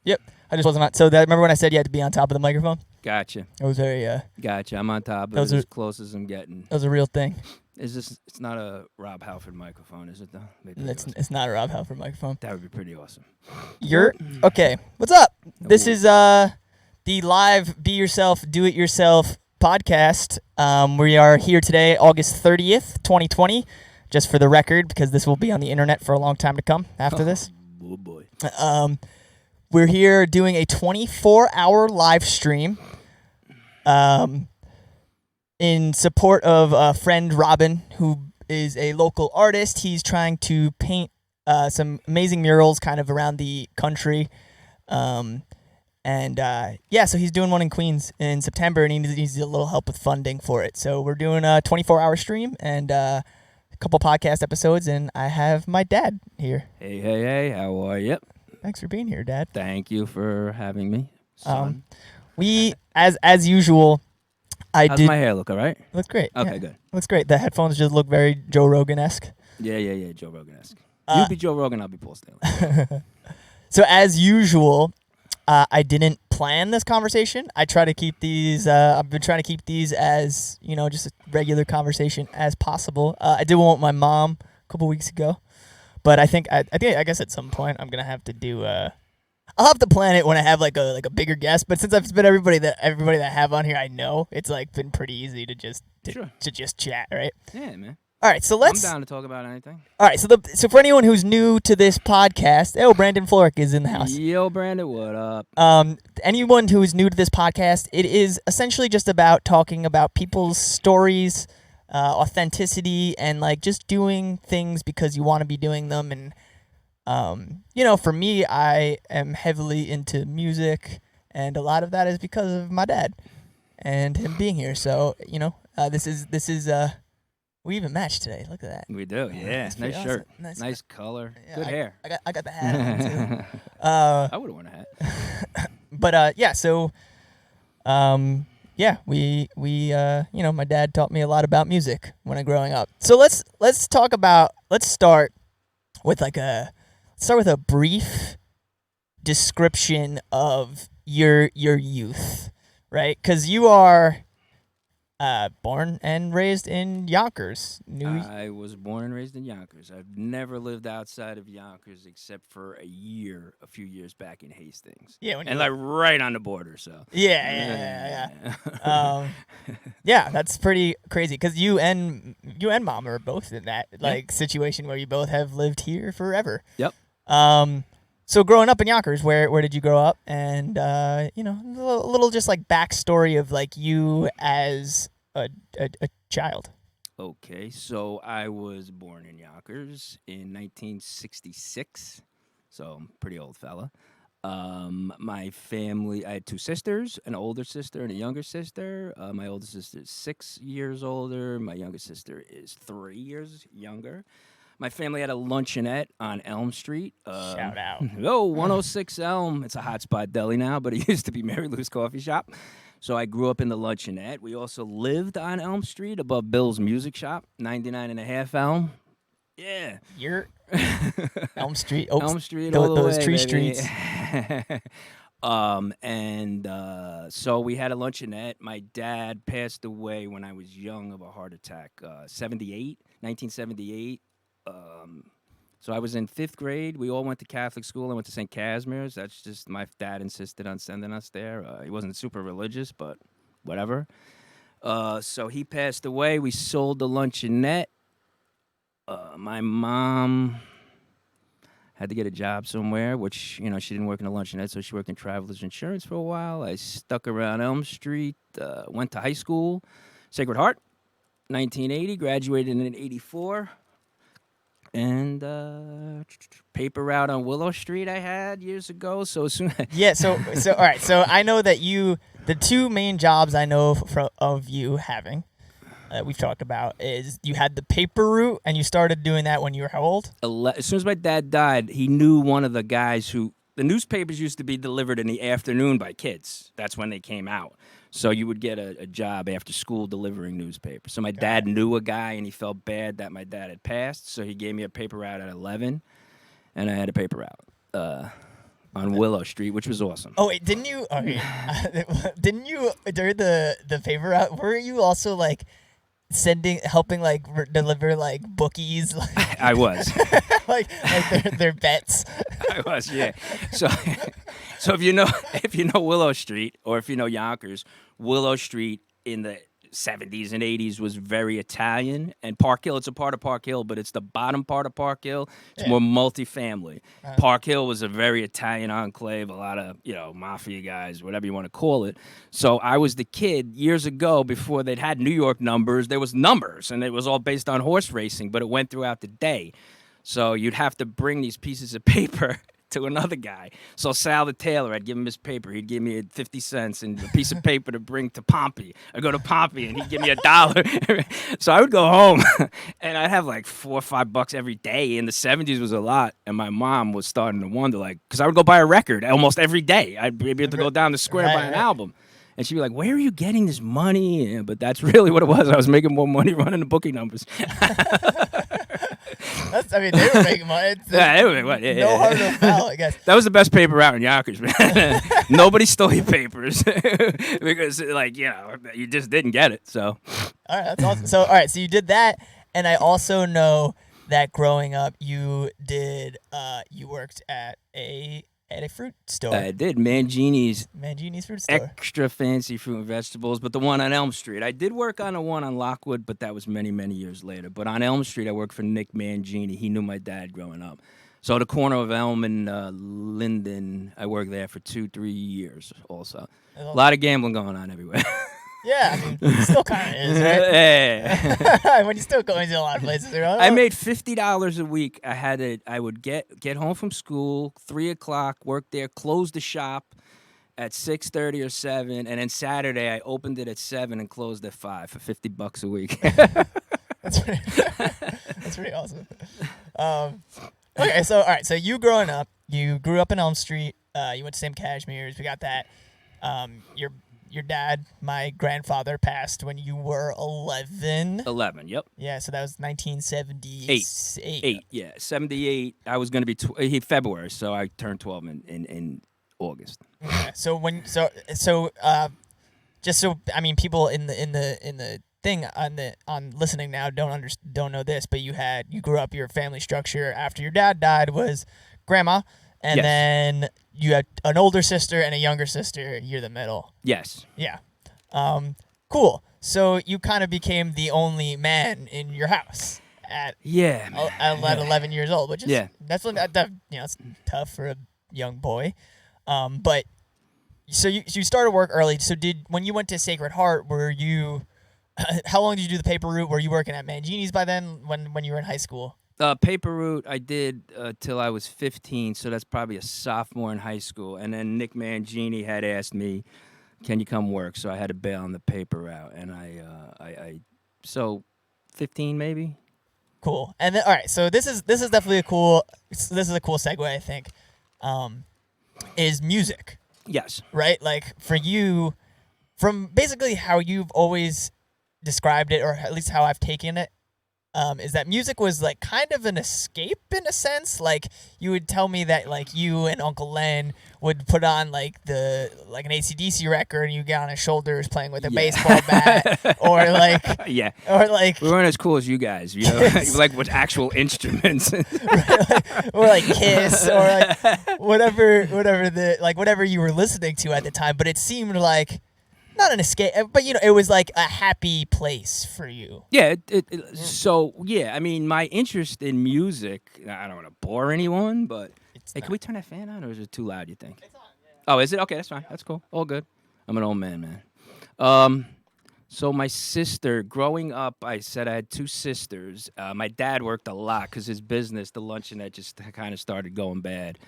Yep. I just wasn't on. So remember when I said you had to be on top of the microphone? Gotcha. It was very. Gotcha. I'm on top of it as close as I'm getting. That was a real thing. It's not a Rob Halford microphone, is it though? It's not a Rob Halford microphone. That would be pretty awesome. You're okay. What's up? This is the live Be Yourself, Do It Yourself podcast. We are here today, August 30th, 2020. Just for the record, because this will be on the internet for a long time to come after this. Oh boy. We're here doing a 24-hour live stream in support of a friend, Robin, who is a local artist. He's trying to paint some amazing murals kind of around the country. So he's doing one in Queens in September, and he needs a little help with funding for it. So we're doing a 24-hour stream and a couple podcast episodes, and I have my dad here. Hey, how are you? Thanks for being here, Dad. Thank you for having me, son. We, as usual, How's my hair look, all right? Looks great. Okay, yeah. good. Looks great. The headphones just look very Joe Rogan-esque. Yeah, Joe Rogan-esque. You be Joe Rogan, I'll be Paul Stanley. So as usual, I didn't plan this conversation. I try to keep these. I've been trying to keep these as just a regular conversation as possible. I did one with my mom a couple weeks ago, but I guess at some point I'm gonna have to do. I'll have to plan it when I have like a bigger guest. But since I've spent everybody that I have on here, I know it's like been pretty easy to just chat, right? Yeah, man. All right, so I'm down to talk about anything. All right, so for anyone who's new to this podcast, Brandon Florick is in the house. Yo, Brandon, what up? Anyone who is new to this podcast, it is essentially just about talking about people's stories, authenticity, and like just doing things because you want to be doing them. And for me, I am heavily into music, and a lot of that is because of my dad and him being here. So this is. We even matched today. Look at that. We do, yeah. Nice shirt. Awesome. Nice color. Yeah, Good hair. I got the hat on too. I would have worn a hat. But my dad taught me a lot about music when I was growing up. So let's start with a brief description of your youth, right? Because you are born and raised in Yonkers. I was born and raised in Yonkers. I've never lived outside of Yonkers except for a few years back in Hastings. Yeah, right on the border. So yeah. That's pretty crazy because you and Mom are both in that situation where you both have lived here forever. Yep. So growing up in Yonkers, where did you grow up? And a little just like backstory of like you as a child. Okay, so I was born in Yonkers in 1966, so I'm a pretty old fella. My family, I had two sisters, an older sister and a younger sister. My older sister is 6 years older. My younger sister is 3 years younger. My family had a luncheonette on Elm Street. Shout out. 106 Elm. It's a hotspot deli now, but it used to be Mary Lou's Coffee Shop. So I grew up in the luncheonette. We also lived on Elm Street above Bill's Music Shop, 99.5 Elm. Yeah. You're Elm Street. Elm Street, all the those way, tree baby. streets. So we had a luncheonette. My dad passed away when I was young of a heart attack, 1978. So I was in 5th grade. We all went to Catholic school. I went to St. Casimir's. That's just my dad insisted on sending us there. He wasn't super religious, but whatever. So he passed away. We sold the luncheonette. My mom had to get a job somewhere, which, she didn't work in a luncheonette, so she worked in Travelers Insurance for a while. I stuck around Elm Street, went to high school, Sacred Heart, 1980, graduated in 84. And paper route on Willow Street I had years ago. So soon. Yeah. So all right. So I know that the two main jobs I know of you having, we've talked about, is you had the paper route, and you started doing that when you were how old? As soon as my dad died, he knew one of the guys who the newspapers used to be delivered in the afternoon by kids. That's when they came out. So you would get a job after school delivering newspapers. So my dad knew a guy, and he felt bad that my dad had passed. So he gave me a paper route at 11, and I had a paper route. on Willow Street, which was awesome. Oh wait, didn't you? Okay, didn't you during the paper route? Were you also like helping like deliver like bookies, like, I was. like their bets? I was, yeah. So, so if you know Willow Street, or if you know Yonkers, Willow Street in the 70s and 80s was very Italian, and Park Hill, it's a part of Park Hill, but it's the bottom part of Park Hill. It's more multifamily. Park Hill was a very Italian enclave, a lot of, mafia guys, whatever you want to call it. So I was the kid years ago, before they'd had New York numbers, there was numbers, and it was all based on horse racing, but it went throughout the day. So you'd have to bring these pieces of paper to another guy. So Sal the tailor, I'd give him his paper. He'd give me 50 cents and a piece of paper to bring to Pompey. I'd go to Pompey and he'd give me $1. So I would go home and I'd have like $4 or $5 every day. In the 70s was a lot. And my mom was starting to wonder, like, because I would go buy a record almost every day. I'd be able to go down the square and buy an album. And she'd be like, where are you getting this money? Yeah, but that's really what it was. I was making more money running the booking numbers. They were making money. They were making money. No harm, no foul, I guess. That was the best paper out in Yonkers, man. Nobody stole your papers because, you just didn't get it. So, all right, that's awesome. So, all right, so you did that, and I also know that growing up, you worked at a fruit store. I did. Mangini's fruit store. Extra fancy fruit and vegetables, but the one on Elm Street. I did work on the one on Lockwood, but that was many, many years later. But on Elm Street, I worked for Nick Mangini. He knew my dad growing up. So the corner of Elm and Linden, I worked there for 2-3 years also. A lot of gambling going on everywhere. Yeah, it still kind of is, right? Yeah. When you're still going to a lot of places. I made $50 a week. I would get home from school, 3:00, work there, close the shop at 6:30 or 7, and then Saturday I opened it at 7 and closed at 5 for $50 a week. That's pretty awesome. Okay, so all right, so you growing up, you grew up in Elm Street. You went to Sam Cashmere's. We got that. Your dad, my grandfather, passed when you were 11. 11, yep. Yeah, so that was 1978. Yeah, 78. I was going to be February, so I turned 12 in August. Okay. People in the thing on listening now don't know this, but you grew up, your family structure after your dad died was grandma, and then you had an older sister and a younger sister. You're the middle. Yes. Yeah. Cool. So you kind of became the only man in your house at 11 years old, which is it's tough for a young boy. But so you started work early. So when you went to Sacred Heart, were you? How long did you do the paper route? Were you working at Mangini's by then? When you were in high school? Paper route I did till I was 15, so that's probably a sophomore in high school. And then Nick Mangini had asked me, "Can you come work?" So I had to bail on the paper route, and so 15 maybe. Cool. And then all right, so this is definitely a cool segue, I think. Is music. Yes. Right? Like for you, from basically how you've always described it, or at least how I've taken it, is that music was like kind of an escape in a sense. Like you would tell me that like you and Uncle Len would put on like an AC/DC record and you get on his shoulders playing with a baseball bat, or like we weren't as cool as you guys, like with actual instruments, or like Kiss, or like whatever you were listening to at the time. But it seemed like not an escape, but it was like a happy place for you. Yeah. So I mean, my interest in music. I don't want to bore anyone, but can we turn that fan on, or is it too loud? You think? It's on. Yeah. Oh, is it? Okay, that's fine. That's cool. All good. I'm an old man. So my sister, growing up, I said I had two sisters. My dad worked a lot because his business, the luncheonette, just kind of started going bad.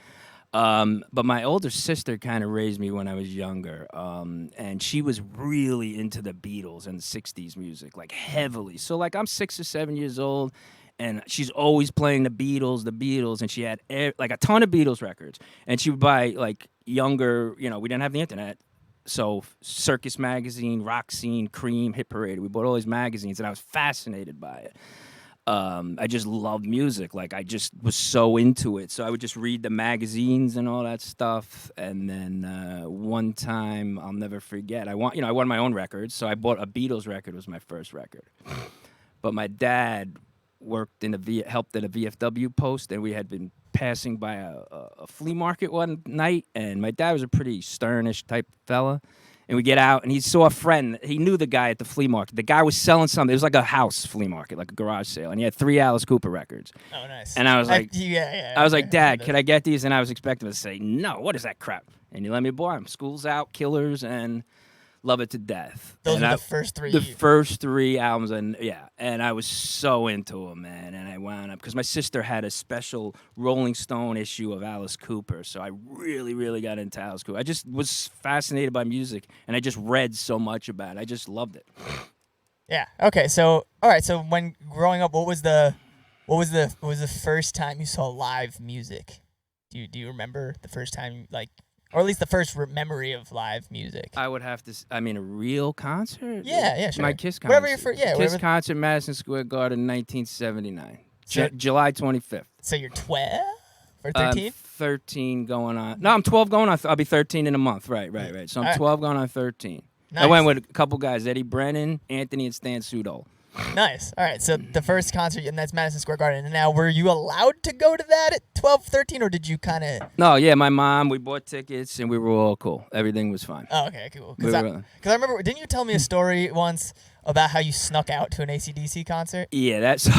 But my older sister kind of raised me when I was younger, and she was really into the Beatles and the 60s music, like heavily. So like I'm 6 or 7 years old, and she's always playing the Beatles, and she had like a ton of Beatles records. And she would buy like younger, we didn't have the internet, so Circus Magazine, Rock Scene, Cream, Hit Parade. We bought all these magazines, and I was fascinated by it. I just loved music. Like I just was so into it. So I would just read the magazines and all that stuff. And then one time I'll never forget. I won my own records. So I bought a Beatles record. Was my first record. But my dad worked helped at a VFW post, and we had been passing by a flea market one night. And my dad was a pretty sternish type fella. And we get out, and he saw a friend. He knew the guy at the flea market. The guy was selling something. It was like a house flea market, like a garage sale. And he had 3 Alice Cooper records. Oh, nice. And I was like, I was like, Dad, Okay. can I get these? And I was expecting him to say, no, what is that crap? And he let me buy them. School's Out, Killers, and Love It to Death. Those and are the first three. The first 3 albums, and I was so into them, man. And I wound up, because my sister had a special Rolling Stone issue of Alice Cooper, so I really, really got into Alice Cooper. I just was fascinated by music, and I just read so much about it. I just loved it. Yeah. Okay. So, all right. So, when growing up, what was the first time you saw live music? Do you remember the first time, like, or at least the first memory of live music? I would have to. A real concert. Yeah, sure. My Kiss concert. Whatever your first. Yeah. Kiss concert, Madison Square Garden, 1979, July 25th. So you're 12 or 13? 13 going on. No, I'm 12 going on. I'll be 13 in a month. Right. So I'm 12 going on 13. Nice. I went with a couple guys, Eddie Brennan, Anthony, and Stan Sudol. Nice. All right. So the first concert, and that's Madison Square Garden. And now, were you allowed to go to that at 12, 13, or did you kind of? No, yeah, my mom, we bought tickets, and we were all cool. Everything was fine. Oh, okay, cool. Because I remember, didn't you tell me a story once about how you snuck out to an AC/DC concert? Yeah, that's so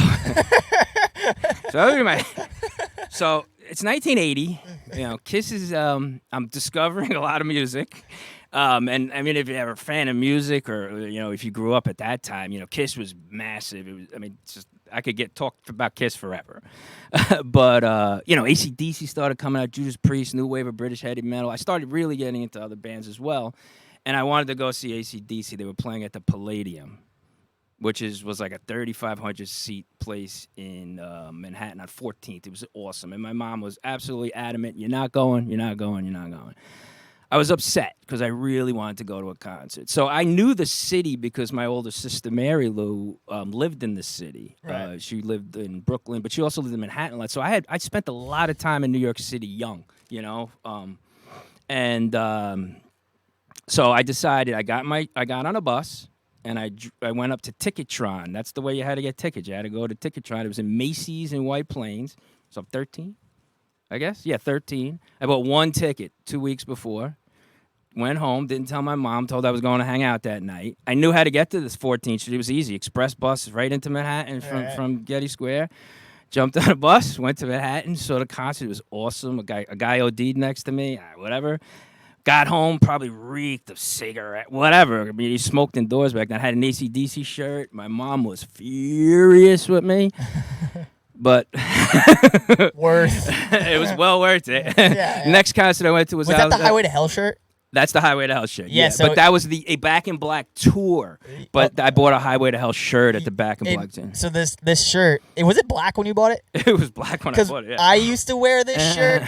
it's 1980. Kiss is. I'm discovering a lot of music. And if you're a fan of music, or if you grew up at that time, Kiss was massive. It was, I could talk about Kiss forever. But AC/DC started coming out, Judas Priest, new wave of British heavy metal. I started really getting into other bands as well, and I wanted to go see AC/DC. They were playing at the Palladium, which was like a 3,500 seat place in Manhattan on 14th. It was awesome, and my mom was absolutely adamant, "You're not going. You're not going. You're not going." I was upset because I really wanted to go to a concert. So I knew the city because my older sister, Mary Lou, lived in the city. Right. She lived in Brooklyn, but she also lived in Manhattan. So I spent a lot of time in New York City young, so I decided I got on a bus, and I went up to Ticketron. That's the way you had to get tickets. You had to go to Ticketron. It was in Macy's in White Plains. So I'm 13, I guess. Yeah, 13. I bought one ticket 2 weeks before. Went home, didn't tell my mom, told I was going to hang out that night. I knew how to get to this 14th Street. It was easy. Express bus right into Manhattan from Getty Square. Jumped on a bus, went to Manhattan, saw the concert. It was awesome. A guy OD'd next to me, whatever. Got home, probably reeked of cigarette, whatever. He smoked indoors back then. I had an AC/DC shirt. My mom was furious with me. But it was well worth it. Yeah. Next concert I went to was that the Highway to Hell shirt? That's the Highway to Hell shirt. Yeah, so but that was a Back in Black tour. But I bought a Highway to Hell shirt at the Back in Black tour. So this shirt, was it black when you bought it? It was black when I bought it. Yeah. I used to wear this shirt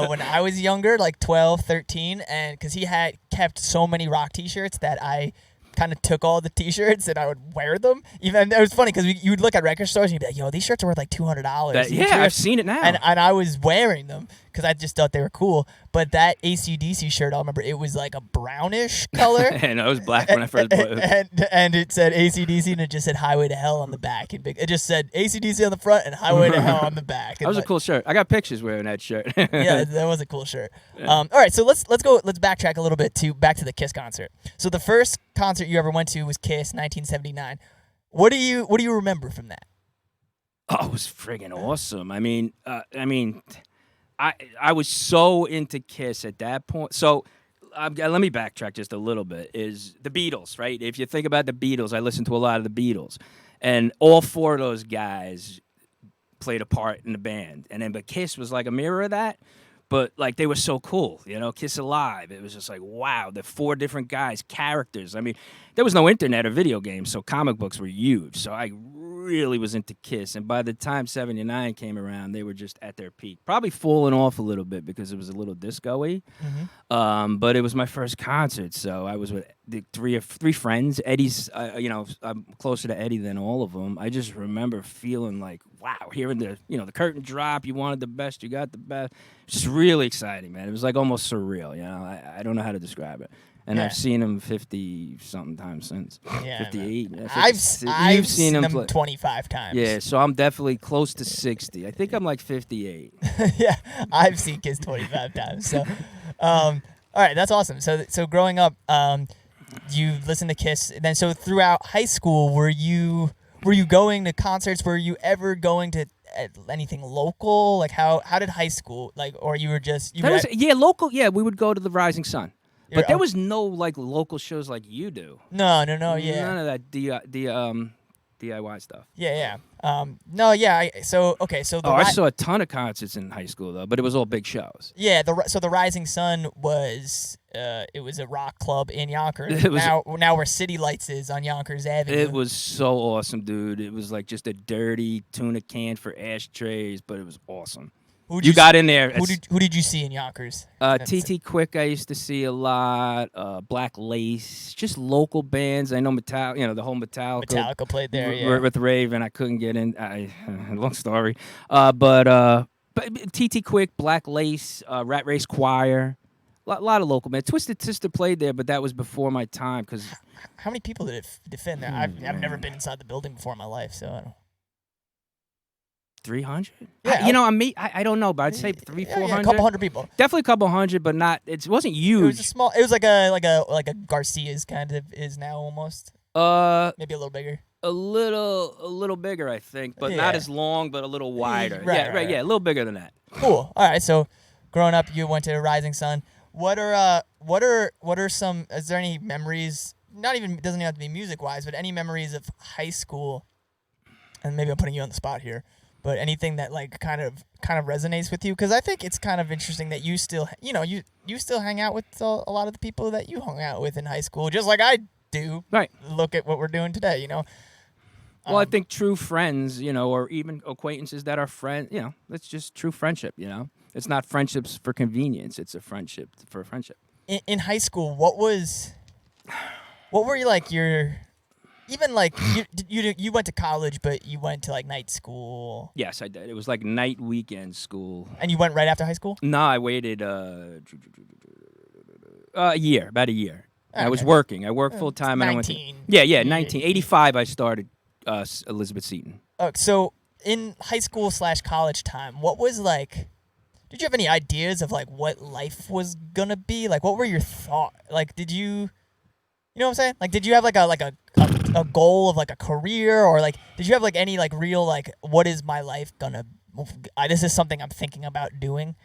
when I was younger, like 12, 13, and because he had kept so many rock T-shirts that I kind of took all the T-shirts and I would wear them. Even it was funny because you would look at record stores and you'd be like, "Yo, these shirts are worth like $200." Yeah, I've seen it now. And I was wearing them because I just thought they were cool. But that AC/DC shirt, I remember it was like a brownish color. And it was black when I first bought it. And it said AC/DC and it just said Highway to Hell on the back. It just said AC/DC on the front and Highway to Hell on the back. That was a cool shirt. I got pictures wearing that shirt. Yeah, that was a cool shirt. All right, so let's backtrack a little bit back to the Kiss concert. So the first concert you ever went to was Kiss, 1979. What do you remember from that? Oh, it was friggin' awesome. I was so into Kiss at that point. So let me backtrack just a little bit. Is the Beatles, right? If you think about the Beatles, I listened to a lot of the Beatles. And all 4 of those guys played a part in the band. But Kiss was like a mirror of that. But, like, they were so cool, Kiss Alive. It was just like, wow, the 4 different guys, characters. There was no internet or video games, so comic books were huge. So I really was into Kiss. And by the time 79 came around, they were just at their peak. Probably falling off a little bit because it was a little disco-y. But it was my first concert, so I was with the three friends. Eddie's, I'm closer to Eddie than all of them. I just remember feeling like, wow, hearing the curtain drop. You wanted the best, you got the best. It's just really exciting, man. It was like almost surreal. I don't know how to describe it. And Yeah. I've seen him 50-something times since. Yeah, 58. I've You've seen him them play. 25 times. Yeah, so I'm definitely close to 60. I think I'm like 58. Yeah, I've seen Kiss 25 times. So, all right, that's awesome. So growing up, you listened to Kiss. Then, so throughout high school, were you going to concerts? Were you ever going to anything local? Like how did high school or you were just Local. Yeah, we would go to the Rising Sun, but there oh. was no like local shows like you do. No, yeah. None of that DIY stuff. Yeah. No, yeah. So I saw a ton of concerts in high school though, but it was all big shows. Yeah, the Rising Sun was it was a rock club in Yonkers. It was, now where City Lights is on Yonkers Avenue. It was so awesome, dude. It was like just a dirty tuna can for ashtrays, but it was awesome. You got in there. Who did you see in Yonkers? TT Quick I used to see a lot. Black Lace, just local bands. I know Metallica, the whole Metallica. Metallica played there, yeah. With Raven, I couldn't get in. Long story. But TT Quick, Black Lace, Rat Race Choir. A lot of local bands. Twisted Sister played there, but that was before my time. Cause how many people did it fit in there? I've never been inside the building before in my life, so I don't. 300? Yeah, I don't know, but I'd say 400. Yeah, a couple hundred people. Definitely a couple hundred, but not. It wasn't huge. It was like a Garcia's kind of is now almost. Maybe a little bigger. A little bigger, I think, but not as long, but a little wider. Right. Yeah, a little bigger than that. Cool. All right. So, growing up, you went to Rising Sun. What are some? Is there any memories? Not even doesn't even have to be music wise, but any memories of high school? And maybe I'm putting you on the spot here. But anything that kind of resonates with you, because I think it's kind of interesting that you still you still hang out with a lot of the people that you hung out with in high school, just like I do. Right. Look at what we're doing today. Well, I think true friends, or even acquaintances that are friends, that's just true friendship. It's not friendships for convenience; it's a friendship for friendship. In high school, what were you like your even you went to college, but you went to night school. Yes, I did. It was like night weekend school. And you went right after high school? No, I waited a year, about a year. Okay. I was working. I worked full time. 19. And I went to, 1985. I started Elizabeth Seton. So in high school / college time, what was did you have any ideas of what life was gonna be? What were your thoughts? Did you know what I'm saying? Did you have a goal of a career, or did you have any real what is my life gonna? This is something I'm thinking about doing.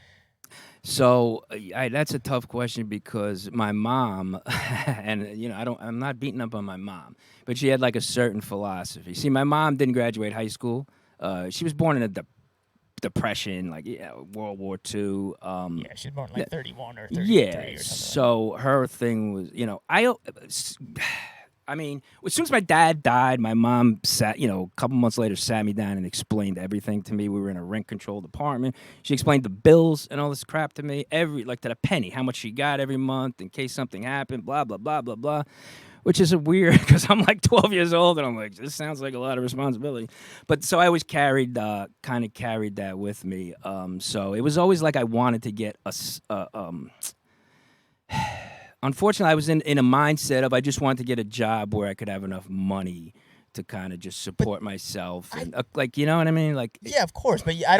So that's a tough question because my mom, and I'm not beating up on my mom, but she had a certain philosophy. See, my mom didn't graduate high school. She was born in a Depression, World War II. She was born 31 or 33 yeah, or something. So her thing was, I mean, as soon as my dad died, my mom sat, a couple months later, sat me down and explained everything to me. We were in a rent-controlled apartment. She explained the bills and all this crap to me, to the penny, how much she got every month in case something happened, blah, blah, blah, blah, blah. Which is weird because I'm 12 years old and I'm this sounds like a lot of responsibility. But so I always carried that with me. So it was always I wanted to get unfortunately, I was in a mindset of I just wanted to get a job where I could have enough money to kind of just support myself. And you know what I mean? Yeah, of course. But I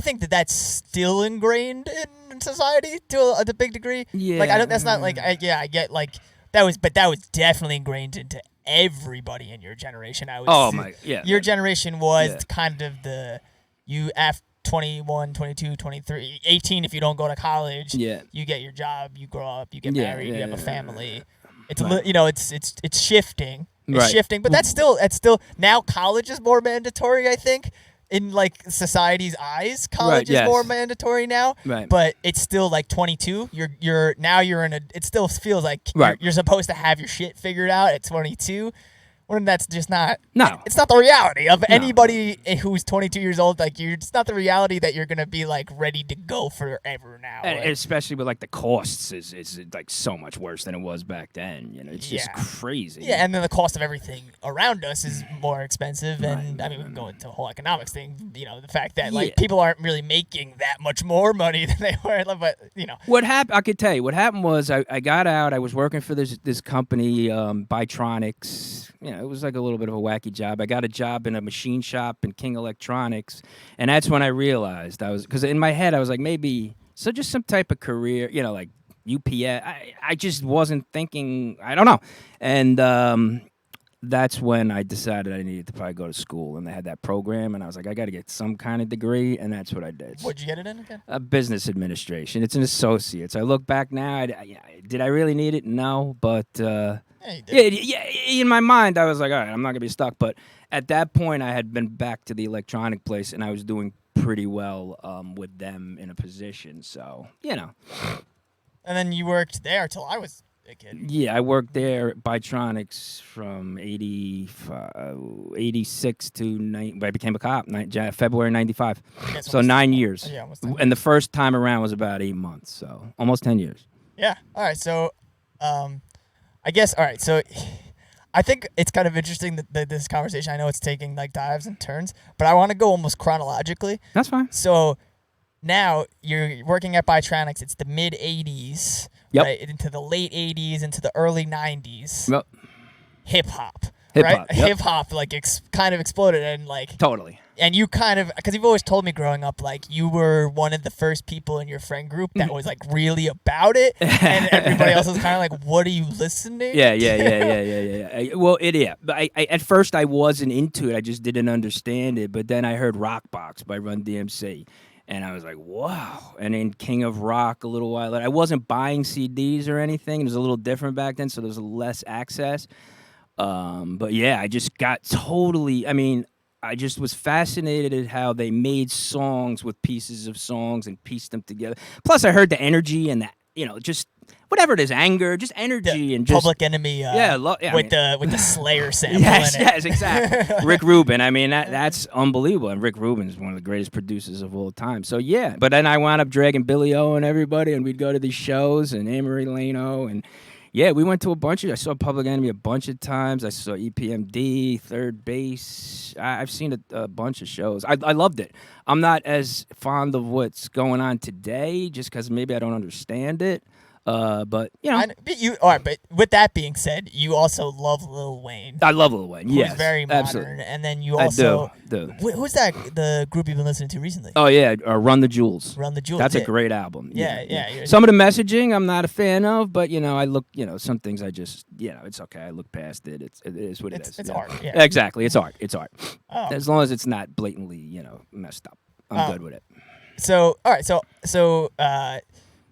think that's still ingrained in society to a big degree. Yeah. That's not I get that was definitely ingrained into everybody in your generation. Your generation was kind of you after 21, 22, 23, 18 if you don't go to college. Yeah. You get your job, you grow up, you get married, you have a family. It's it's shifting. It's shifting, but that's still now college is more mandatory, I think. In society's eyes, college is more mandatory now. Right. But it's still 22. You're in a. It still feels like you're supposed to have your shit figured out at 22. when that's just not. No. It's not the reality of anybody who's 22 years old. Like it's not the reality that you're gonna be like ready to go forever now. And Like, especially with like the costs is like so much worse than it was back then. You know, it's just crazy. Yeah, and then the cost of everything around us is more expensive, and I mean we can go into a whole economics thing. You know, the fact that like people aren't really making that much more money than they were, but you know. What happened? I could tell you what happened was I got out. I was working for this company, Bytronics. You know, it was like a little bit of a wacky job. I got a job in a machine shop in King Electronics, and that's when I realized because in my head I was like maybe just some type of career, you know, like UPS. I just wasn't thinking. I don't know, and that's when I decided I needed to probably go to school, and they had that program, and I was like, I got to get some kind of degree, and that's what I did. What'd you get it in again? Business administration. It's an associate's. I look back now. Did I really need it? No, but in my mind, I was like, all right, I'm not gonna be stuck. But at that point, I had been back to the electronic place, and I was doing pretty well with them in a position. So you know. And then you worked there till I was a kid. Yeah, I worked there at Bytronics from 86 to I became a cop, February 95. So 9 years. Yeah, almost and the first time around was about 8 months, so almost 10 years. Yeah. All right. So, I guess. All right. So, I think it's kind of interesting that this conversation. I know it's taking like dives and turns, but I want to go almost chronologically. That's fine. So, now you're working at Bytronics. It's the mid '80s, right? Into the late '80s, into the early '90s. Yep. Hip hop. Right? Yep. Hip hop like kind of exploded and like totally. And you kind of, because you've always told me growing up, like you were one of the first people in your friend group that was like really about it, and everybody else was kind of like, "What are you listening?" Yeah. Well, I at first I wasn't into it. I just didn't understand it. But then I heard Rock Box by Run DMC. And I was like, wow. And then King of Rock a little while later. I wasn't buying CDs or anything. It was a little different back then, so there was less access. But yeah, I just got totally, I just was fascinated at how they made songs with pieces of songs and pieced them together. Plus, I heard the energy and that, just whatever it is, anger, just energy and just Public Enemy. With the Slayer sample. Yes, exactly. Rick Rubin. That's unbelievable. And Rick Rubin is one of the greatest producers of all time. So yeah, but then I wound up dragging Billy O and everybody, and we'd go to these shows and Amory Leno and. Yeah, we went to a bunch of. I saw Public Enemy a bunch of times. I saw EPMD, Third Base. I've seen a bunch of shows. I loved it. I'm not as fond of what's going on today, just because maybe I don't understand it. But all right. But with that being said, you also love Lil Wayne. I love Lil Wayne. Yes, very modern. Absolutely. And then you also I do. Who's that? The group you've been listening to recently? Oh yeah, Run the Jewels. Run the Jewels. That's a great album. Yeah. Some of the messaging I'm not a fan of, but I look. Some things I just it's okay. I look past it. It is what it is. It's art. Yeah. Exactly. It's art. It's art. Oh. As long as it's not blatantly messed up, I'm good with it. So all right.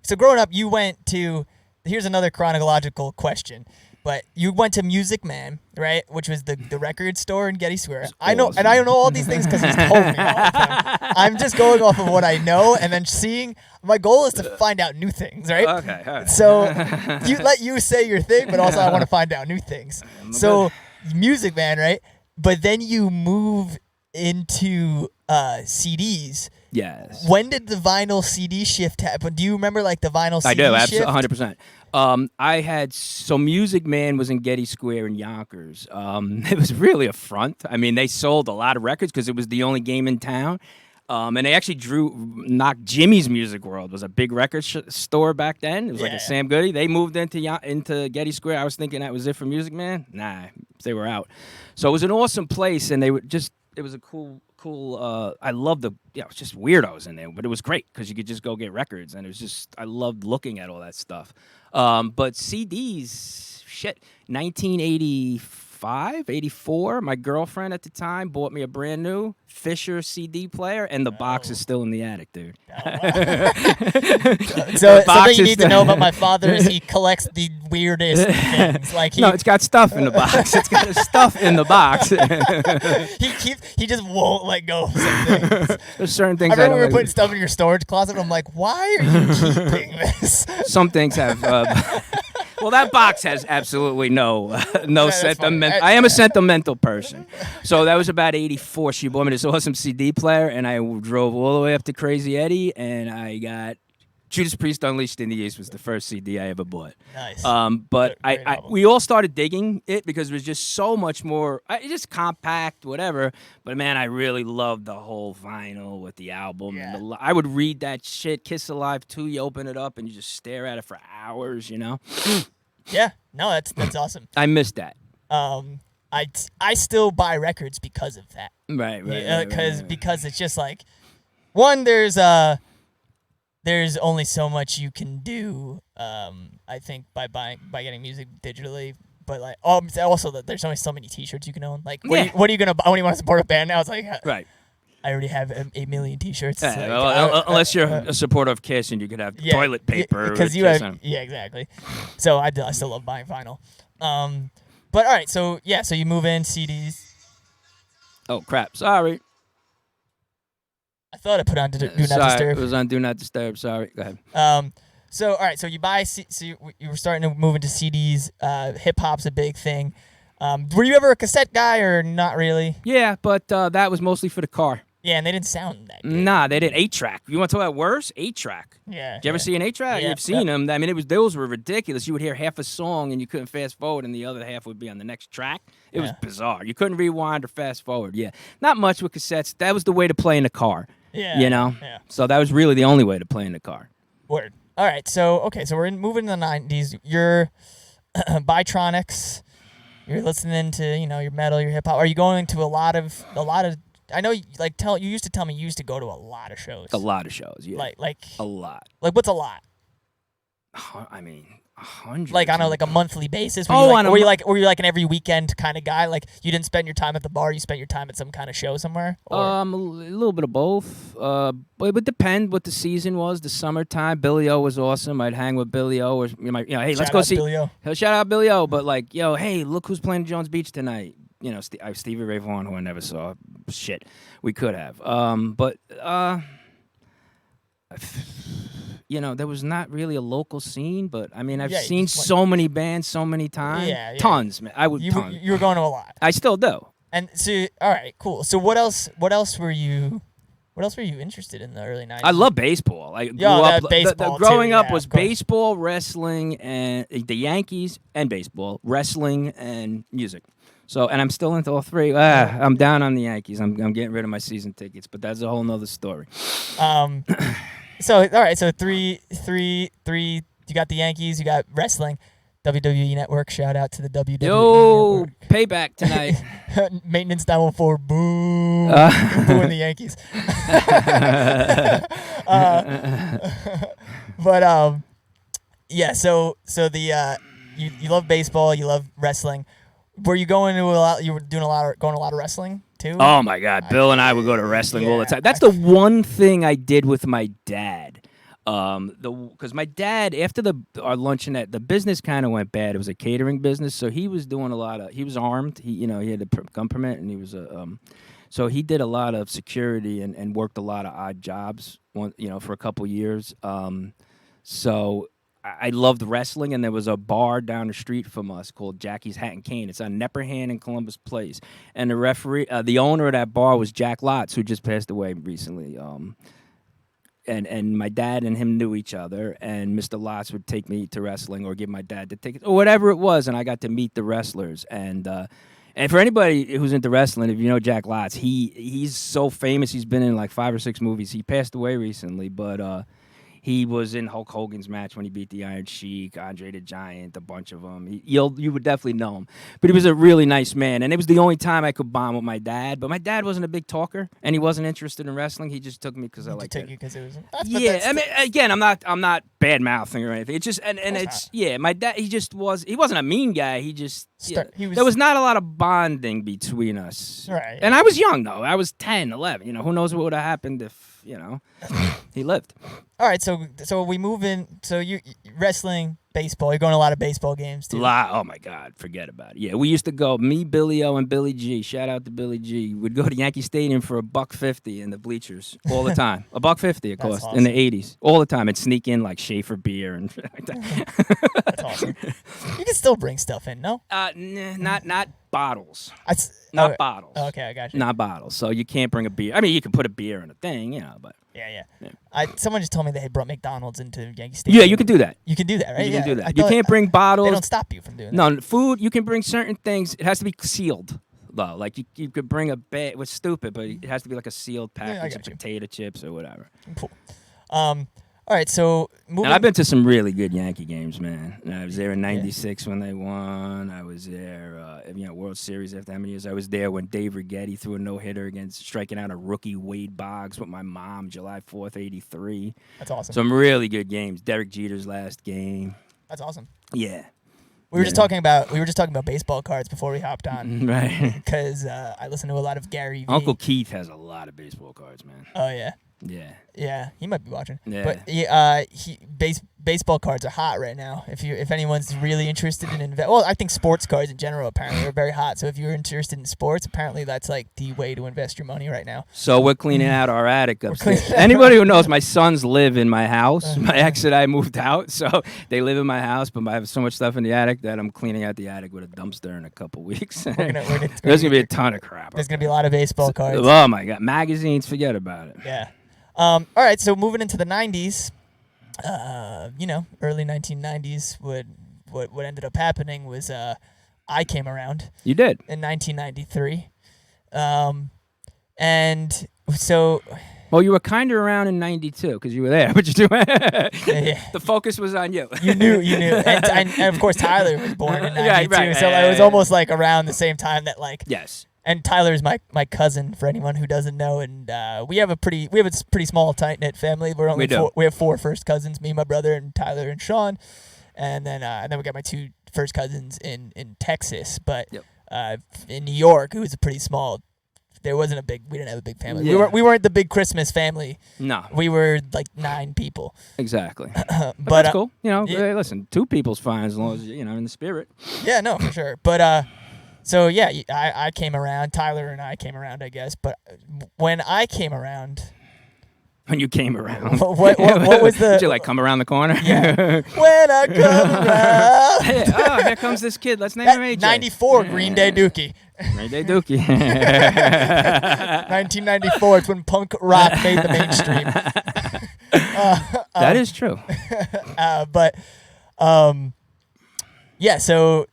So growing up, you went to. Here's another chronological question, but you went to Music Man, right? Which was the record store in Getty Square. I know, and I know all these things because he's told me all the time. I'm just going off of what I know and then seeing. My goal is to find out new things, right? Okay. All right. So let you say your thing, but also I want to find out new things. So Music Man, right? But then you move into CDs. Yes. When did the vinyl CD shift happen? Do you remember like the vinyl CD shift? I do, absolutely, 100%. I had Music Man was in Getty Square in Yonkers. It was really a front. They sold a lot of records because it was the only game in town. And they actually knocked Jimmy's Music World was a big record store back then. It was like a Sam Goody. They moved into Getty Square. I was thinking that was it for Music Man. Nah, they were out. So it was an awesome place, and it was a cool. I loved it's just weirdos in there, but it was great because you could just go get records, and it was just I loved looking at all that stuff. But CDs, 1985, 84. My girlfriend at the time bought me a brand new Fisher CD player, and the box is still in the attic, dude. So something you need to know about my father is he collects the weirdest things. Like it's got stuff in the box. It's got stuff in the box. he just won't let go of some things. There's certain things. I remember we were putting stuff in your storage closet. And I'm like, why are you keeping this? Some things have. Well, that box has absolutely no That's sentiment. funny. I am a sentimental person. So that was about 84. She bought me this awesome CD player, and I drove all the way up to Crazy Eddie, and I got Judas Priest Unleashed in the East was the first CD I ever bought. Nice. But Great album. we all started digging it because it was just so much more, just compact, whatever. But man, I really loved the whole vinyl with the album. Yeah. And I would read that shit, Kiss Alive 2, you open it up and you just stare at it for hours, you know? Yeah. No, that's awesome. I missed that. I still buy records because of that. Right. Because it's just like, one, there's only so much you can do, I think, by getting music digitally. But like, also that there's only so many T-shirts you can own. Like, what are you gonna buy when you want to support a band now? It's like, right. I already have 8 million T-shirts. Yeah, like, unless you're a supporter of Kiss and you could have toilet paper. Because you have, exactly. So I still love buying vinyl. But all right, so you move in CDs. Oh crap! Sorry. I thought I put on Do Not Sorry, Disturb. It was on Do Not Disturb. Sorry. Go ahead. So all right, so you buy. So you were starting to move into CDs. Hip hop's a big thing. Were you ever a cassette guy or not really? Yeah, but that was mostly for the car. Yeah, and they didn't sound that good. Nah, they didn't. 8-track. You want to talk about worse? 8-track. Yeah. Did you ever see an 8-track? Yeah, You've seen them. I mean, those were ridiculous. You would hear half a song and you couldn't fast forward, and the other half would be on the next track. It was bizarre. You couldn't rewind or fast forward. Yeah, not much with cassettes. That was the way to play in the car. Yeah. You know. Yeah. So that was really the only way to play in the car. Word. All right. So we're moving to the 90s. You're Bytronics. You're listening to your metal, your hip hop. Are you going to a lot of? I know, you used to tell me you used to go to a lot of shows. A lot of shows, yeah. Like a lot. Like what's a lot? I mean, hundreds. Like on a monthly basis. Were you like an every weekend kind of guy? Like you didn't spend your time at the bar, you spent your time at some kind of show somewhere? Or? A little bit of both. But it would depend what the season was. The summertime, Billy O was awesome. I'd hang with Billy O. Or hey, let's go see Billy O. Shout out Billy O. But like, hey, look who's playing Jones Beach tonight. Stevie Ray Vaughan, who I never saw. Shit, we could have. But there was not really a local scene. But I mean, I've seen so many bands so many times. Yeah. Tons, man. Tons. You were going to a lot. I still do. And so, all right, cool. So what else were you interested in the early 90s? I love baseball. I grew up. Growing up was baseball, wrestling, and the Yankees, and baseball, wrestling, and music. So, and I'm still into all three. I'm down on the Yankees. I'm getting rid of my season tickets, but that's a whole nother story. So, all right. So three. You got the Yankees. You got wrestling. WWE Network. Shout out to the WWE Network. Payback tonight. Maintenance 914. Boo. Booing the Yankees. But yeah. So the you love baseball. You love wrestling. Were you going to a lot? You were going a lot of wrestling too. Oh my God, Bill and I would go to wrestling all the time. That's the one thing I did with my dad. Because my dad, after our luncheonette, the business kind of went bad. It was a catering business, so he was doing a lot of. He was armed. He had a gun permit, and he was so he did a lot of security and worked a lot of odd jobs. For a couple years. So I loved wrestling, and there was a bar down the street from us called Jackie's Hat and Cane. It's on Nepperhan in Columbus Place, and the referee, the owner of that bar was Jack Lotz, who just passed away recently. And my dad and him knew each other, and Mr. Lotz would take me to wrestling or give my dad the tickets or whatever it was, and I got to meet the wrestlers. And for anybody who's into wrestling, if you know Jack Lotz, he's so famous. He's been in like 5 or 6 movies. He passed away recently, but he was in Hulk Hogan's match when he beat the Iron Sheik, Andre the Giant, a bunch of them. You would definitely know him. But he was a really nice man, and it was the only time I could bond with my dad. But my dad wasn't a big talker, and he wasn't interested in wrestling. He just took me because I liked it. Took you because it was. I mean, again, I'm not bad mouthing or anything. It's just and it's my dad. He wasn't a mean guy. He just there was not a lot of bonding between us. Right. And I was young though. I was 10, 11. Who knows what would have happened if he lived. All right, so we move in. So you wrestling, Baseball. You're going to a lot of baseball games too. Oh my God, forget about it. Yeah, we used to go. Me, Billy O, and Billy G. Shout out to Billy G. We'd go to Yankee Stadium for $1.50 in the bleachers all the time. $1.50 it That's cost awesome. in the '80s, all the time, and sneak in like Schaefer beer and shit like that. That's awesome. You can still bring stuff in, no? Not bottles. Not Bottles. Okay, I got you. Not bottles. So you can't bring a beer. I mean, you can put a beer in a thing, but. Yeah. Yeah. Someone just told me they had brought McDonald's into Yankee Stadium. Yeah, you can do that. You can do that, right? You yeah. can do that. You can't bring bottles. They don't stop you from doing that. No, food, you can bring certain things. It has to be sealed, though. Like, you could bring a bag. It was stupid, but it has to be like a sealed package of potato chips or whatever. Cool. All right, so moving. And I've been to some really good Yankee games, man. And I was there in '96 when they won. I was there, World Series after how many years? I was there when Dave Righetti threw a no-hitter against striking out a rookie Wade Boggs with my mom, July 4th, '83. That's awesome. Some really good games. Derek Jeter's last game. That's awesome. Yeah. We were just talking about baseball cards before we hopped on, right? Because I listen to a lot of Gary V. Uncle Keith has a lot of baseball cards, man. Oh yeah. Yeah, he might be watching. Yeah. But baseball cards are hot right now. If anyone's really interested in I think sports cards in general apparently are very hot. So if you're interested in sports, apparently that's like the way to invest your money right now. So we're cleaning out our attic upstairs. Anybody who knows, my sons live in my house. My ex and I moved out, so they live in my house. But I have so much stuff in the attic that I'm cleaning out the attic with a dumpster in a couple weeks. There's gonna be a ton of crap. There's gonna be a lot of baseball cards. Oh my God, magazines, forget about it. Yeah. All right, so moving into the 90s, early 1990s, what ended up happening was I came around. You did. In 1993. And so... Well, you were kind of around in '92 because you were there, but you yeah. The focus was on you. You knew. And of course, Tyler was born in 92, right, so it was almost like around the same time that like... Yes. And Tyler's my cousin, for anyone who doesn't know, and we have a pretty small, tight knit family. We have four first cousins, me, my brother, and Tyler and Sean, and then we got my two first cousins in Texas. But in New York, it was a pretty small. We didn't have a big family. Yeah. We weren't the big Christmas family. No, we were like 9 people. Exactly. but that's cool. Hey, listen, 2 people's fine as long as in the spirit. Yeah, no, for sure. But so yeah, I came around. Tyler and I came around, I guess. But when I came around, when you came around, what was the? Did you like come around the corner? Yeah. When I come around. Hey, here comes this kid. Let's name him AJ. 94 Green Day Dookie. Green Day Dookie. 1994. It's when punk rock made the mainstream. That is true. But. Yeah, so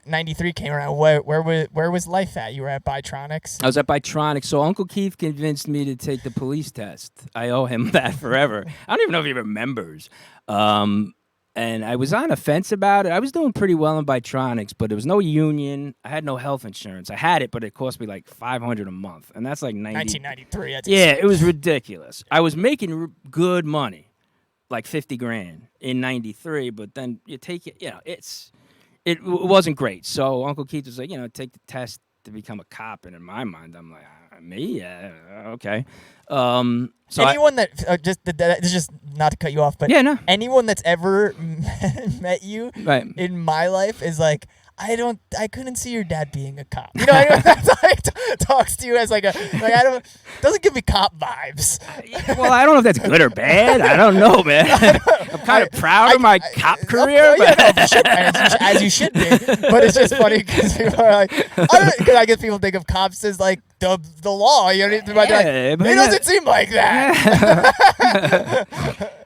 93 came around. Where was life at? You were at Bytronics? I was at Bytronics. So Uncle Keith convinced me to take the police test. I owe him that forever. I don't even know if he remembers. And I was on a fence about it. I was doing pretty well in Bytronics, but there was no union. I had no health insurance. I had it, but it cost me like $500 a month, and that's like 1993. That's yeah, it was ridiculous. I was making good money. Like $50,000 in '93, but then you take it. It wasn't great. So Uncle Keith was like, take the test to become a cop, and in my mind, I'm like, me, yeah, okay. So anyone this is just not to cut you off, but anyone that's ever met you in my life is like, I couldn't see your dad being a cop. That's like talks to you as like doesn't give me cop vibes. Well, I don't know if that's good or bad. I don't know, man. I'm kind of proud of my cop career. As you should be. But it's just funny because people are like, I guess people think of cops as like the law. It doesn't seem like that.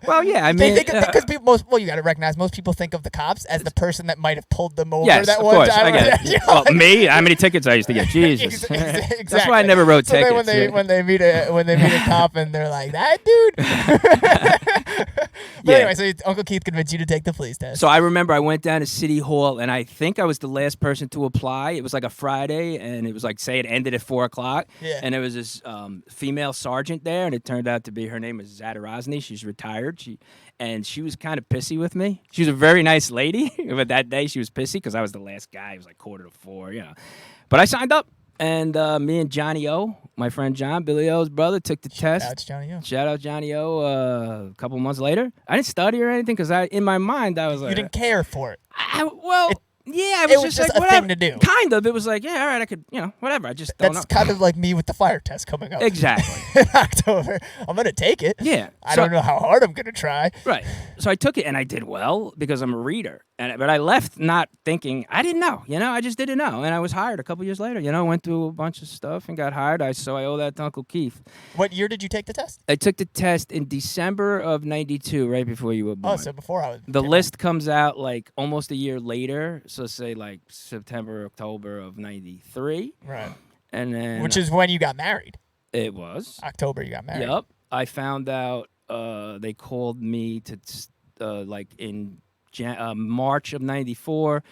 Well, yeah, I mean, because you got to recognize most people think of the cops as the person that might have pulled them over that one course, time. I get it. Well, me, how many tickets I used to get? Jesus, exactly. That's why I never wrote tickets. Then when they meet a cop and they're like, that dude. But anyway, so Uncle Keith convinced you to take the police test. So I remember I went down to City Hall, and I think I was the last person to apply. It was like a Friday, and it was like, say it ended at 4:00. Yeah. And there was this female sergeant there, and it turned out to be, her name is Zadarozny. She's retired. She was kind of pissy with me. She was a very nice lady, but that day she was pissy because I was the last guy. It was like 3:45, But I signed up. And me and Johnny O, my friend John, Billy O's brother, took the test. That's Johnny O. Shout out Johnny O. A couple months later, I didn't study or anything because in my mind I was like, You didn't care for it. I It was just just like a whatever. thing to do. Kind of. It was like, yeah, all right, I could, whatever. I just don't That's know. kind of like me with the fire test coming up. Exactly. In October. I'm gonna take it. Yeah. I don't know how hard I'm gonna try. Right. So I took it and I did well because I'm a reader. But I left not thinking, I didn't know, I just didn't know. And I was hired a couple years later, went through a bunch of stuff and got hired. So I owe that to Uncle Keith. What year did you take the test? I took the test in December of 92, right before you were born. Oh, so before I was. The list comes out like almost a year later. So say like September, October of 93. Right. And then. Which is when you got married. It was. October you got married. Yep. I found out they called me to like in March of 94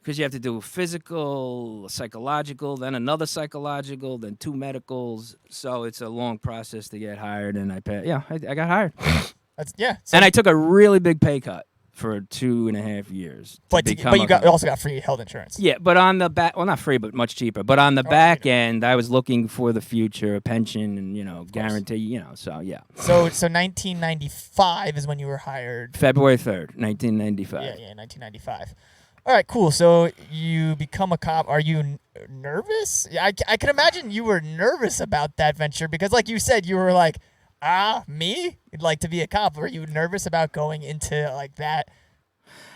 because you have to do physical, psychological, then another psychological, then 2 medicals. So it's a long process to get hired. And I got hired. So and I took a really big pay cut for 2.5 years. But you also got free health insurance. Yeah, but on the back, well, not free, but much cheaper. But on the back end, I was looking for the future, a pension, and guarantee, so yeah. So 1995 is when you were hired. February 3rd, 1995. Yeah, 1995. All right, cool. So you become a cop. Are you nervous? I can imagine you were nervous about that venture because, like you said, you were like, me? Like to be a cop. Were you nervous about going into like that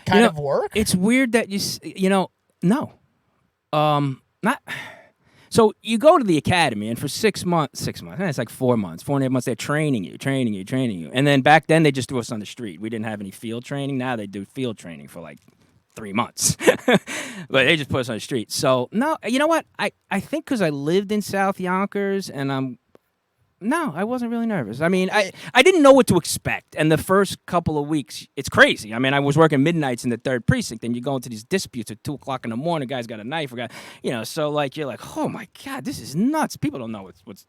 kind of work? It's weird that no. Not. So you go to the academy, and for 6 months, it's like 4 months, 4.5 months, they're training you. And then back then, they just threw us on the street. We didn't have any field training. Now they do field training for like 3 months. But they just put us on the street. So, no, you know what? I think because I lived in South Yonkers, and no, I wasn't really nervous. I mean, I didn't know what to expect. And the first couple of weeks, it's crazy. I mean, I was working midnights in the 3rd precinct, and you go into these disputes at 2 o'clock in the morning. Guy's got a knife, so like you're like, oh my God, this is nuts. People don't know what's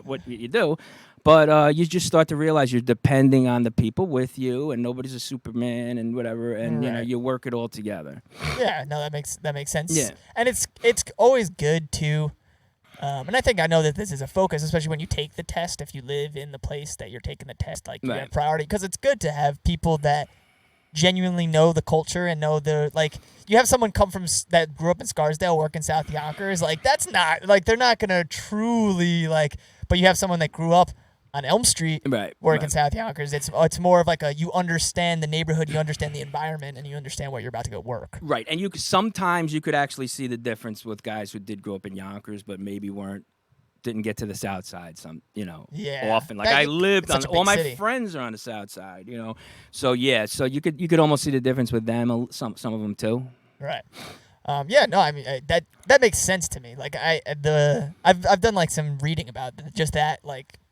what you do, but you just start to realize you're depending on the people with you, and nobody's a Superman and whatever, and Right. you work it all together. Yeah, no, that makes sense. Yeah, and it's always good to. And I know that this is a focus, especially when you take the test. If you live in the place that you're taking the test, like you have priority, because it's good to have people that genuinely know the culture and know you have someone come from that grew up in Scarsdale, work in South Yonkers. Like that's not like they're not gonna truly but you have someone that grew up on Elm Street, work in South Yonkers. It's more of like you understand the neighborhood, you understand the environment, and you understand what you're about to go work. Right, and sometimes you could actually see the difference with guys who did grow up in Yonkers, but maybe didn't get to the South Side. Often. Like I lived on all my city. friends are on the South Side, So yeah, so you could almost see the difference with them. Some of them too. Right. I mean that makes sense to me. Like I've done like some reading about just that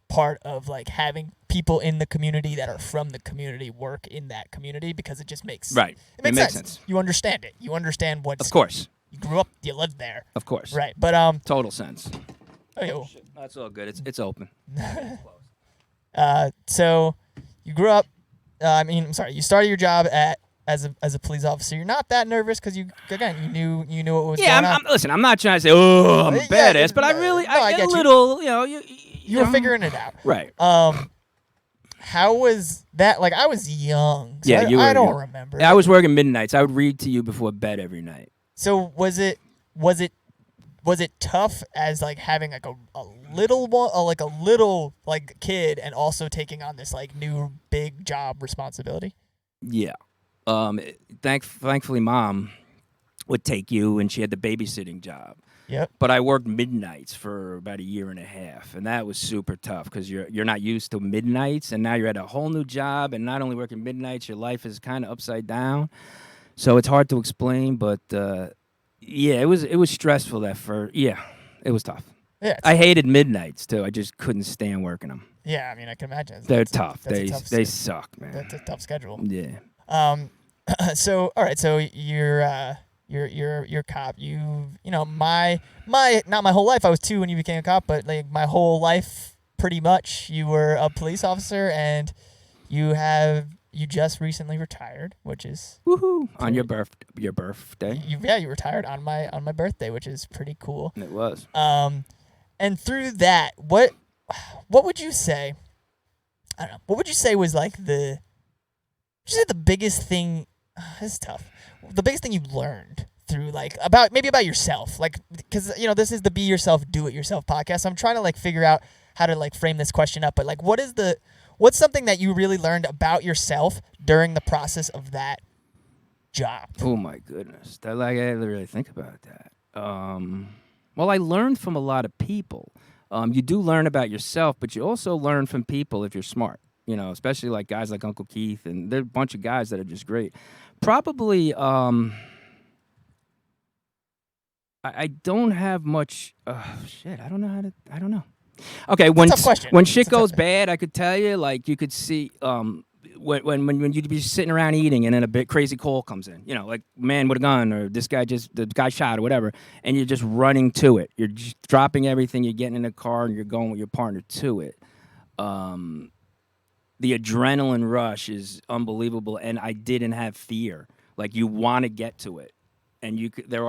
part of having people in the community that are from the community work in that community because it just makes right. It makes sense. You understand it. You understand what's. Of course. You grew up. You lived there. Of course. Right, but total sense. Oh, that's all good. It's open. So you grew up. You started your job as a police officer. You're not that nervous because you knew what was going on. Listen, I'm not trying to say, I'm a badass, but I get a little, You were figuring it out. Right. How was that? Like, I was young. So I don't remember. I was working midnights. I would read to you before bed every night. So was it tough as having a little one, a little kid, and also taking on this new big job responsibility? Yeah. Thankfully, Mom would take you, and she had the babysitting job. Yep. But I worked midnights for about 1.5 years, and that was super tough because you're not used to midnights, and now you're at a whole new job, and not only working midnights, your life is kind of upside down. So it's hard to explain, but it was stressful it was tough. Yeah. I hated midnights too. I just couldn't stand working them. Yeah, I mean, I can imagine. They're tough. They suck, man. That's a tough schedule. Yeah. So all right, so you're a cop. My not my whole life. I was 2 when you became a cop, but my whole life, pretty much, you were a police officer, and you you just recently retired, which is Woohoo! On your birthday. you retired on my birthday, which is pretty cool. It was. And through that, what would you say? I don't know. What would you say was like the biggest thing? This is tough. The biggest thing you learned through like about yourself, like because this is the Be Yourself, Do It Yourself podcast. So I'm trying to like figure out how to like frame this question up. But like, what's something that you really learned about yourself during the process of that job? Oh my goodness, I had to really think about that. Well, I learned from a lot of people. You do learn about yourself, but you also learn from people if you're smart. Especially like guys like Uncle Keith, and there are a bunch of guys that are just great. Probably, I don't have much. Shit, I don't know. Okay, when shit goes bad, I could tell you, like you could see, when you'd be sitting around eating and then a bit crazy call comes in, like man with a gun or the guy shot or whatever, and you're just running to it. You're just dropping everything. You're getting in a car and you're going with your partner to it. The adrenaline rush is unbelievable, and I didn't have fear. Like you want to get to it, and there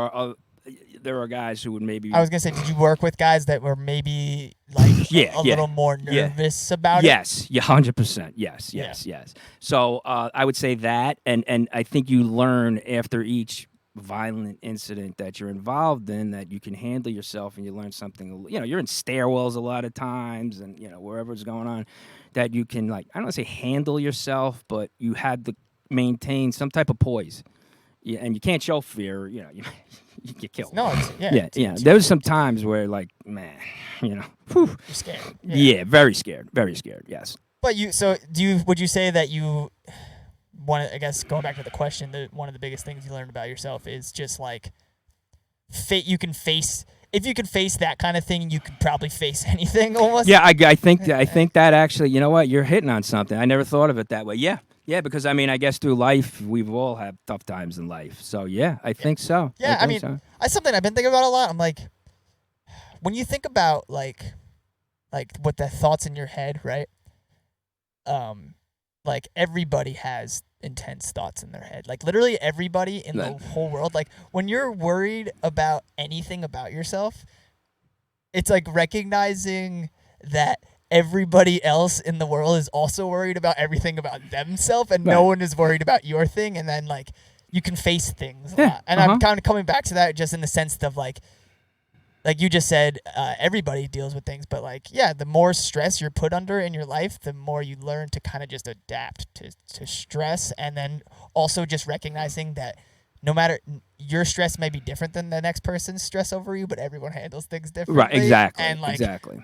are guys who would maybe. I was gonna say, did you work with guys that were maybe like a little more nervous about it? Yes, 100%. Yes. So I would say that, and I think you learn after each violent incident that you're involved in that you can handle yourself, and you learn something. You're in stairwells a lot of times, and wherever's going on, that you can I don't want to say handle yourself, but you had to maintain some type of poise. Yeah, and you can't show fear. You get killed. No, There's some times where, like, man, whew. You're scared. Yeah, very scared. Very scared. Yes. But would you say that you want to? I guess going back to the question, one of the biggest things you learned about yourself is just like, you can face. If you could face that kind of thing, you could probably face anything almost. Yeah, I think that actually, you know what, you're hitting on something. I never thought of it that way. Yeah, because I guess through life we've all had tough times in life. So yeah, I think so. Yeah, that's something I've been thinking about a lot. I'm like, when you think about like what the thoughts in your head, right? Like everybody has intense thoughts in their head. Like literally everybody in the whole world. Like when you're worried about anything about yourself, it's like recognizing that everybody else in the world is also worried about everything about themselves, and no one is worried about your thing. And then like you can face things a lot. And I'm kind of coming back to that just in the sense of like you just said, everybody deals with things, but the more stress you're put under in your life, the more you learn to kind of just adapt to stress. And then also just recognizing that no matter, your stress may be different than the next person's stress over you, but everyone handles things differently. Right, exactly. And exactly.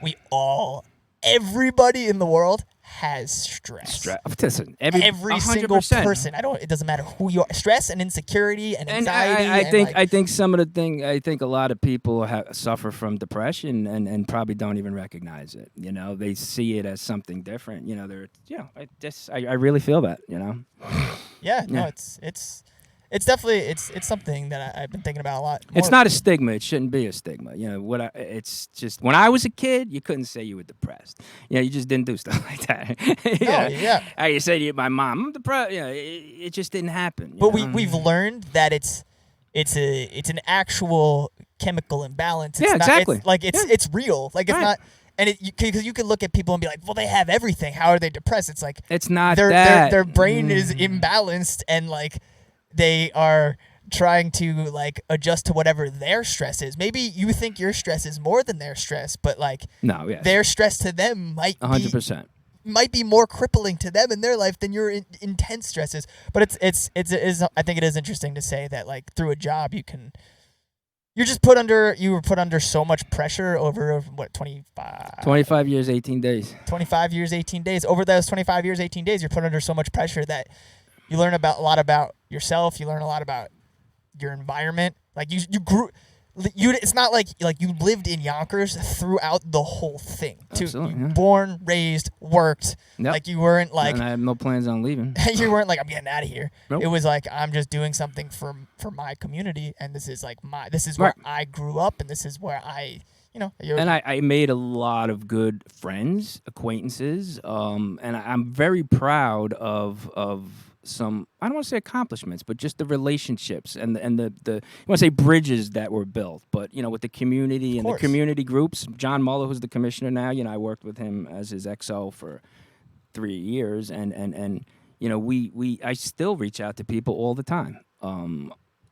Everybody in the world has stress. Listen, every single person. It doesn't matter who you are. Stress and insecurity and anxiety. I think some of the thing. I think a lot of people suffer from depression and probably don't even recognize it. They see it as something different. I really feel that. Yeah. No, it's definitely it's something that I've been thinking about a lot more. It's not a stigma. It shouldn't be a stigma. It's just when I was a kid, you couldn't say you were depressed. You just didn't do stuff like that. You say to my mom, I'm depressed. It just didn't happen. But we've learned that it's an actual chemical imbalance. It's exactly. It's real. It's not. And because you could look at people and be like, well, they have everything. How are they depressed? It's like it's not that. Their brain is imbalanced, and they are trying to adjust to whatever their stress is. Maybe you think your stress is more than their stress, but their stress to them might 100% might be more crippling to them in their life than your intense stress is. But it's I think it is interesting to say that through a job you were put under so much pressure over 25 years, 18 days. 25 years, 18 days. Over those 25 years, 18 days, you're put under so much pressure that you learn a lot about yourself. You learn a lot about your environment. You grew. It's not like you lived in Yonkers throughout the whole thing. Absolutely. Born, raised, worked. Yep. You weren't and I have no plans on leaving. You weren't I'm getting out of here. Nope. It was I'm just doing something for my community, and this is where I grew up, and this is where I And I made a lot of good friends, acquaintances, and I'm very proud of some, I don't want to say accomplishments, but just the relationships and the you want to say bridges that were built, but with the community and the community groups. John Muller, who's the commissioner now, I worked with him as his XO for 3 years, and I still reach out to people all the time.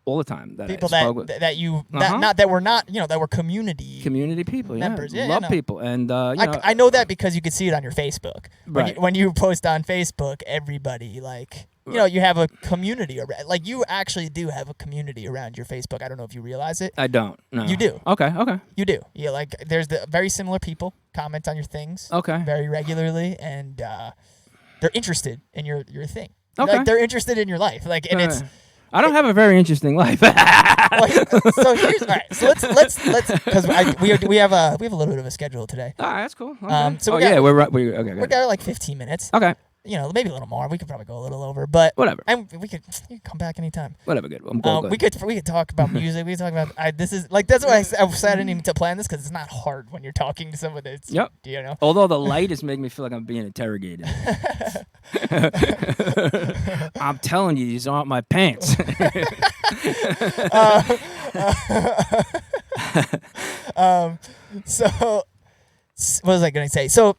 All the time that people I spoke with. that you not that were not that were community people, members. Love people, and I know that because you could see it on your Facebook. Right. When you post on Facebook, everybody you have a community around. Like you actually do have a community around your Facebook. I don't know if you realize it. I don't. No. You do. Okay. You do. Yeah, like there's the very similar people comment on your things. Okay. Very regularly, and they're interested in your thing. Okay. Like they're interested in your life. Like and it's. I don't have a very interesting life. So here's all right. So let's because we have a little bit of a schedule today. All right, that's cool. Okay. So we got like 15 minutes. Okay. Maybe a little more. We could probably go a little over, but whatever. And you can come back anytime. Whatever, good. I'm good. We could talk about music. We could talk about this is like that's why I said I didn't need to plan this because it's not hard when you're talking to someone that's Although the light is making me feel like I'm being interrogated. I'm telling you, these aren't my pants. So what was I going to say? So.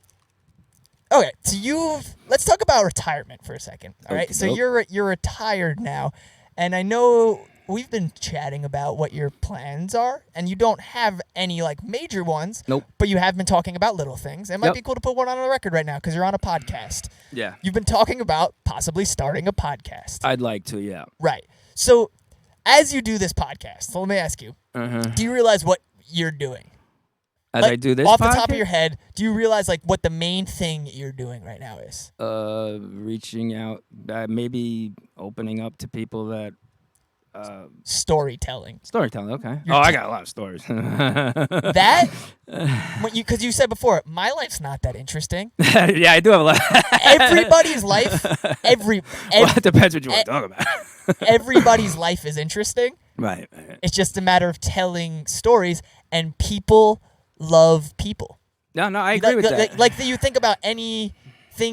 Okay, so let's talk about retirement for a second. All right, so you're retired now, and I know we've been chatting about what your plans are, and you don't have any like major ones. Nope. But you have been talking about little things. It might be cool to put one on the record right now because you're on a podcast. Yeah. You've been talking about possibly starting a podcast. I'd like to, yeah. Right. So as you do this podcast, so let me ask you: do you realize what you're doing? As I do this off podcast? the top of your head, do you realize like what the main thing you're doing right now is? Reaching out, maybe opening up to people that. Storytelling. Okay. I got a lot of stories. That, because you said before, my life's not that interesting. Yeah, I do have a lot. Everybody's life, well, it depends what you want to talk about. Everybody's life is interesting. Right. It's just a matter of telling stories, and people love people. No, I agree with that. Like you think about anything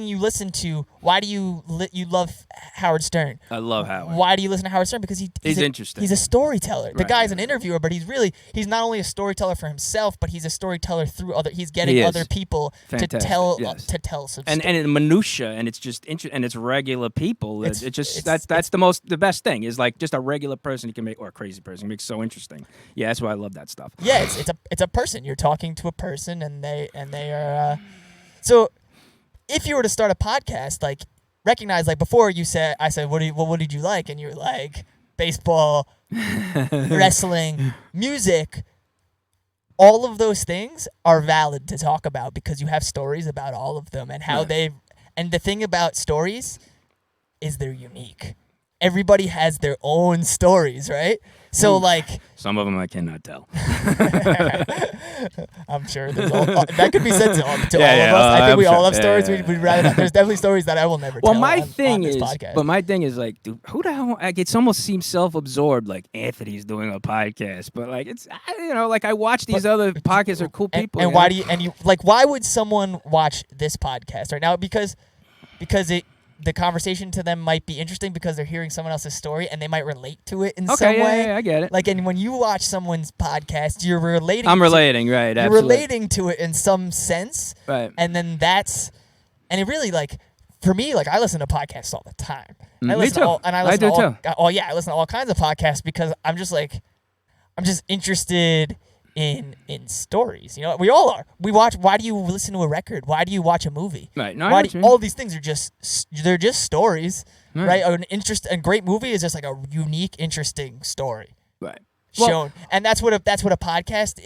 you listen to. Why do you love Howard Stern? I love Howard. Why do you listen to Howard Stern? Because he's interesting. He's a storyteller. The Right. guy's an interviewer, but he's not only a storyteller for himself, but he's a storyteller through other. He's getting other people Fantastic. to tell Yes. some and in minutia, and it's just and it's regular people. That's the best thing is like just a regular person you can make, or a crazy person makes so interesting. Yeah, that's why I love that stuff. Yeah, it's a person. You're talking to a person, and they are. So, if you were to start a podcast, like recognize, like before I said, what did you like? And you were like baseball, wrestling, music. All of those things are valid to talk about because you have stories about all of them and how and the thing about stories is they're unique. Everybody has their own stories, right? So like some of them I cannot tell. I'm sure that could be said to all of us. I think I'm we all sure. have stories. Yeah. We'd rather not. There's definitely stories that I will never tell. My on thing this is, podcast. my thing is like, dude, who the hell? Like, it almost seems self-absorbed. Like Anthony's doing a podcast, but like it's like I watch these other podcasts are cool people. And why do you why would someone watch this podcast right now? Because the conversation to them might be interesting because they're hearing someone else's story and they might relate to it in some way. Yeah, I get it. Like, and when you watch someone's podcast, you're relating. I'm relating, right? You're Absolutely. relating to it in some sense, right? And then and it really like for me, like I listen to podcasts all the time. Me too. I do too. Oh yeah, I listen to all kinds of podcasts because I'm just interested in stories. We all are. We watch. Why do you listen to a record? Why do you watch a movie? Right. No, all these things are just stories, right? A great movie is just like a unique, interesting story, right? Shown, and that's what a podcast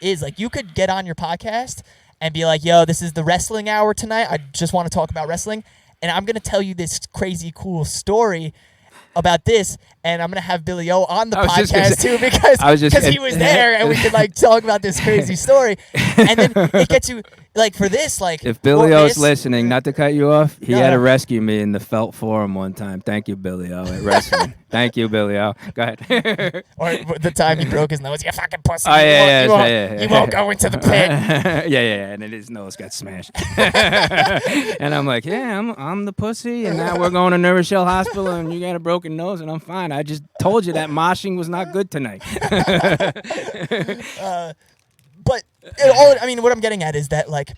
is like. You could get on your podcast and be like, "Yo, this is the wrestling hour tonight. I just want to talk about wrestling, and I'm gonna tell you this crazy cool story about this, and I'm gonna have Billy O on the podcast too because he was there, and we could like talk about this crazy story, and then it gets you. like for this, like if Billy O's this, listening, not to cut you off, he No, had to no. rescue me in the Felt Forum one time. Thank you, Billy O, at wrestling. Thank you, Billy O. Go ahead. or the time he broke his nose, you fucking pussy. Oh, You won't go into the pit. yeah, and then his nose got smashed. And I'm like, yeah, I'm the pussy, and now we're going to New Rochelle Hospital, and you got a broken nose, and I'm fine. I just told you that moshing was not good tonight. But what I'm getting at is that like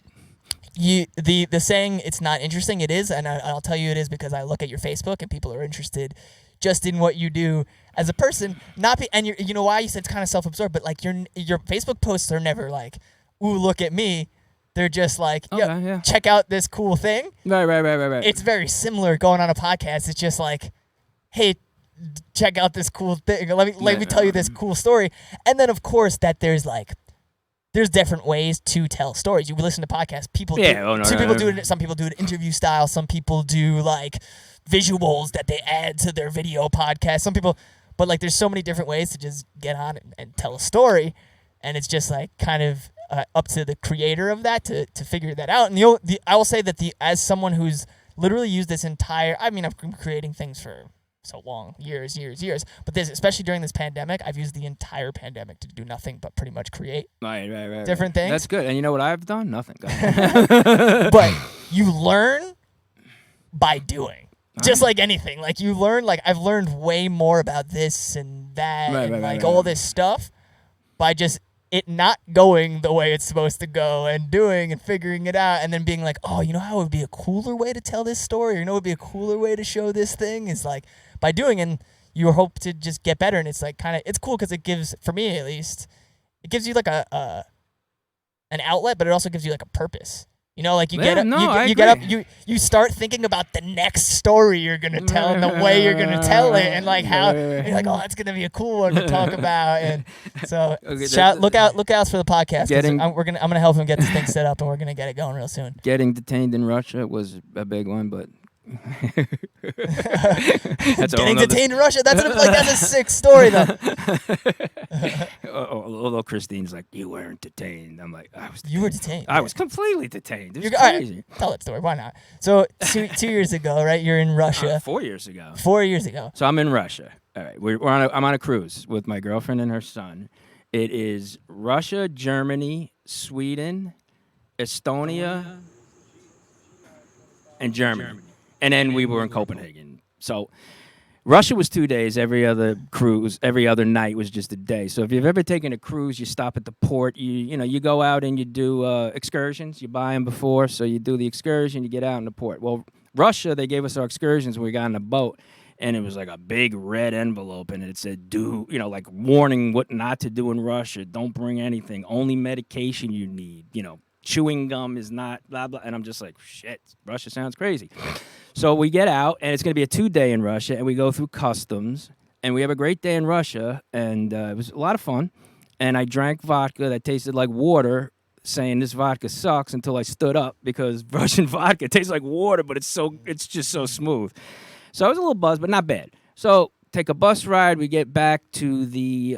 the saying it's not interesting, it is, and I'll tell you it is because I look at your Facebook and people are interested just in what you do as a person. And you know why you said it's kind of self-absorbed, but like your Facebook posts are never like, ooh, look at me. They're just like, yeah. check out this cool thing. Right. It's very similar going on a podcast. It's just like, hey, check out this cool thing. Let me tell you this cool story. And then of course that there's different ways to tell stories. You listen to podcasts. People do it. Some people do it interview style. Some people do like visuals that they add to their video podcast. Some people, but like there's so many different ways to just get on and tell a story, and it's just like kind of up to the creator of that to figure that out. And I will say that as someone who's literally used this entire, I've been creating things for so long, years. But especially during this pandemic, I've used the entire pandemic to do nothing but pretty much create different things. That's good. And you know what I've done? Nothing. But you learn by doing. Just like anything. Like you learn, like I've learned way more about this and that all this stuff by just it not going the way it's supposed to go and doing and figuring it out and then being like, oh, you know how it would be a cooler way to tell this story? Or you know what would be a cooler way to show this thing? Is like by doing, and you hope to just get better. And it's like it's cool because it gives, for me at least, it gives you like an outlet, but it also gives you like a purpose. You know, like you get up, you start thinking about the next story you're gonna tell and the way you're gonna tell it, and like how you're like, oh, that's gonna be a cool one to talk about. And so, look out for the podcast. I'm gonna help him get this thing set up, and we're gonna get it going real soon. Getting detained in Russia was a big one, but getting detained in Russia. That's a sick story though. Although Christine's like, you weren't detained. I'm like, I was detained. You were detained. I was completely detained. It was crazy. Right, tell that story. Why not? So 2 years ago, right? You're in Russia. 4 years ago. 4 years ago. So I'm in Russia. All right. I'm on a cruise with my girlfriend and her son. It is Russia, Germany, Sweden, Estonia, and Germany. And then we were in Copenhagen. So Russia was 2 days. Every other night was just a day. So if you've ever taken a cruise, you stop at the port. You go out and you do excursions. You buy them before, so you do the excursion. You get out in the port. Well, Russia, they gave us our excursions when we got on the boat, and it was like a big red envelope, and it said, like warning what not to do in Russia. Don't bring anything. Only medication you need. Chewing gum is not blah, blah. And I'm just like, shit, Russia sounds crazy. So we get out, and it's going to be a 2-day in Russia, and we go through customs, and we have a great day in Russia, and it was a lot of fun. And I drank vodka that tasted like water, saying this vodka sucks until I stood up because Russian vodka tastes like water, but it's just so smooth. So I was a little buzzed, but not bad. So take a bus ride. We get back to the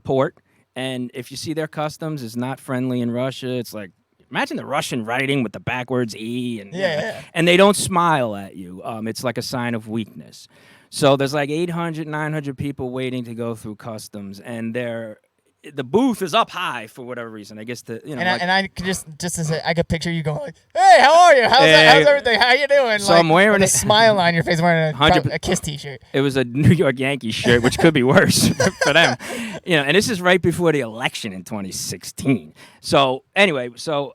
port. And if you see their customs, it's not friendly in Russia. It's like, imagine the Russian writing with the backwards E. And they don't smile at you. It's like a sign of weakness. So there's like 800, 900 people waiting to go through customs. And the booth is up high for whatever reason. I guess I could I could picture you going like, "Hey, how are you? How's everything? How you doing?" So I'm wearing a smile on your face, wearing a Kiss T-shirt. It was a New York Yankees shirt, which could be worse for them. And this is right before the election in 2016. So anyway,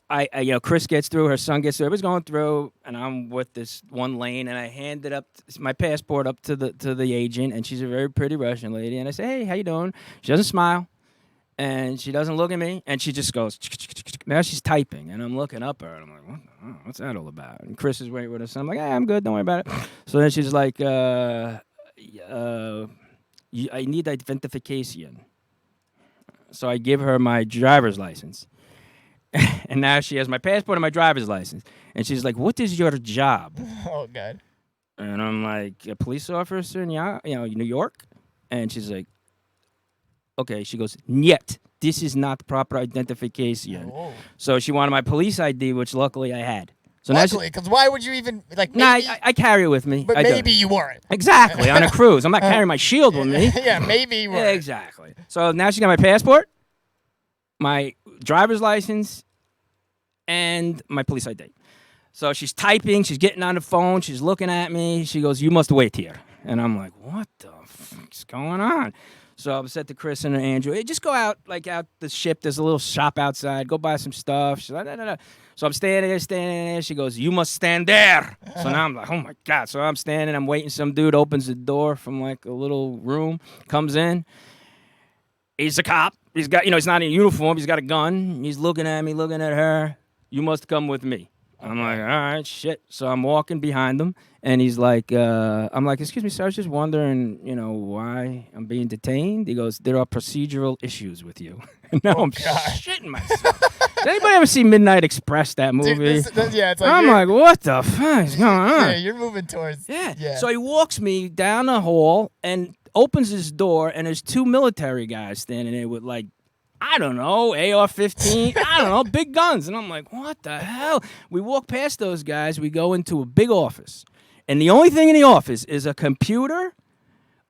I Chris gets through, her son gets through, everybody's going through, and I'm with this one lane, and I handed up my passport up to the agent, and she's a very pretty Russian lady, and I say, "Hey, how you doing?" She doesn't smile. And she doesn't look at me, and she just goes, now she's typing, and I'm looking up at her, and I'm like, what's that all about? And Chris is waiting with us, and I'm like, hey, I'm good, don't worry about it. So then she's like, I need identification. So I give her my driver's license. And now she has my passport and my driver's license. And she's like, what is your job? Oh, God. And I'm like, a police officer in New York? And she's like, okay, she goes, "Niet." this is not the proper identification. Oh. So she wanted my police ID, which luckily I had. So now Luckily, because why would you even like? nah, Maybe, I carry it with me. but I do. maybe you weren't. Exactly, on a cruise. I'm not carrying my shield with me. Yeah, maybe you weren't. Yeah, exactly. So now she got my passport, my driver's license, and my police ID. So she's typing, she's getting on the phone, she's looking at me. She goes, "You must wait here." And I'm like, "What the fuck's going on?" So I said to Chris and Andrew, "Hey, just go out the ship. There's a little shop outside. Go buy some stuff." She's like, "No." So I'm standing there. She goes, "You must stand there." So now I'm like, "Oh my God." So I'm standing, I'm waiting. Some dude opens the door from like a little room, comes in. He's a cop. He's got, he's not in uniform. He's got a gun. He's looking at me, looking at her. "You must come with me." I'm like, "All right, shit." So I'm walking behind him, and he's like, I'm like, "Excuse me, sir, I was just wondering, why I'm being detained." He goes, "There are procedural issues with you." And now I'm shitting myself. Does anybody ever see Midnight Express, that movie? Dude, yeah, it's like I'm like, what the fuck is going on? Yeah, you're moving towards. Yeah. So he walks me down the hall and opens his door, and there's two military guys standing there with like, I don't know, AR-15, I don't know, big guns. And I'm like, what the hell? We walk past those guys. We go into a big office. And the only thing in the office is a computer,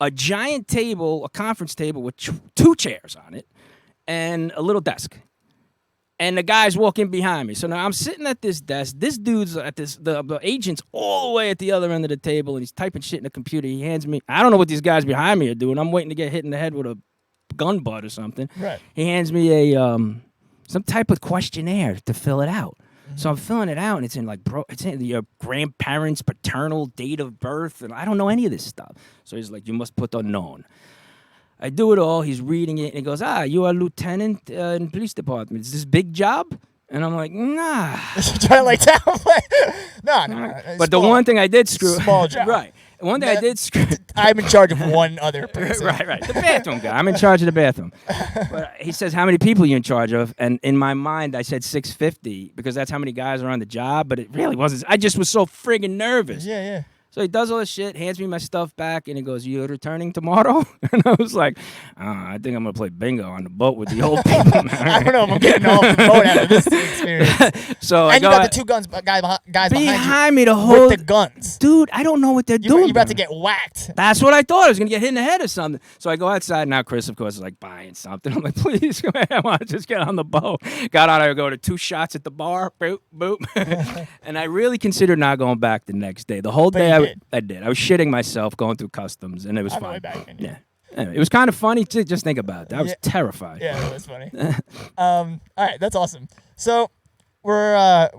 a giant table, a conference table with two chairs on it, and a little desk. And the guy's walking behind me. So now I'm sitting at this desk. This dude's at the agent's all the way at the other end of the table, and he's typing shit in the computer. He hands me, I don't know what these guys behind me are doing. I'm waiting to get hit in the head with a gun butt or something. Right. He hands me a some type of questionnaire to fill it out. Mm-hmm. So I'm filling it out, and it's in like, it's in your grandparents' paternal date of birth, and I don't know any of this stuff. So he's like, "You must put unknown." I do it all. He's reading it, and he goes, "You are a lieutenant in police department. Is this big job?" And I'm like, "Nah." Trying to like downplay. No. But the one thing I did screw. Small job. Right. One thing I did screw. I'm in charge of one other person. Right. The bathroom guy. I'm in charge of the bathroom. But he says, "How many people are you in charge of?" And in my mind, I said 650 because that's how many guys are on the job. But it really wasn't. I just was so friggin' nervous. Yeah. So he does all this shit, hands me my stuff back, and he goes, "You're returning tomorrow?" And I was like, "I think I'm going to play bingo on the boat with the old people." I don't know if I'm getting off the boat after this experience. So and you got the two guys behind me to hold with the guns. Dude, I don't know what they're doing. You're about to get whacked. That's what I thought. I was going to get hit in the head or something. So I go outside. Now Chris, of course, is like buying something. I'm like, "Please, come here. I want to just get on the boat." Got on. I go to 2 shots at the bar. Boop, boop. And I really considered not going back the next day. The whole day I did. I was shitting myself going through customs, and it was fun. Yeah. Anyway, it was kind of funny to just think about it. I was terrified. Yeah, that was funny. All right, that's awesome. So we have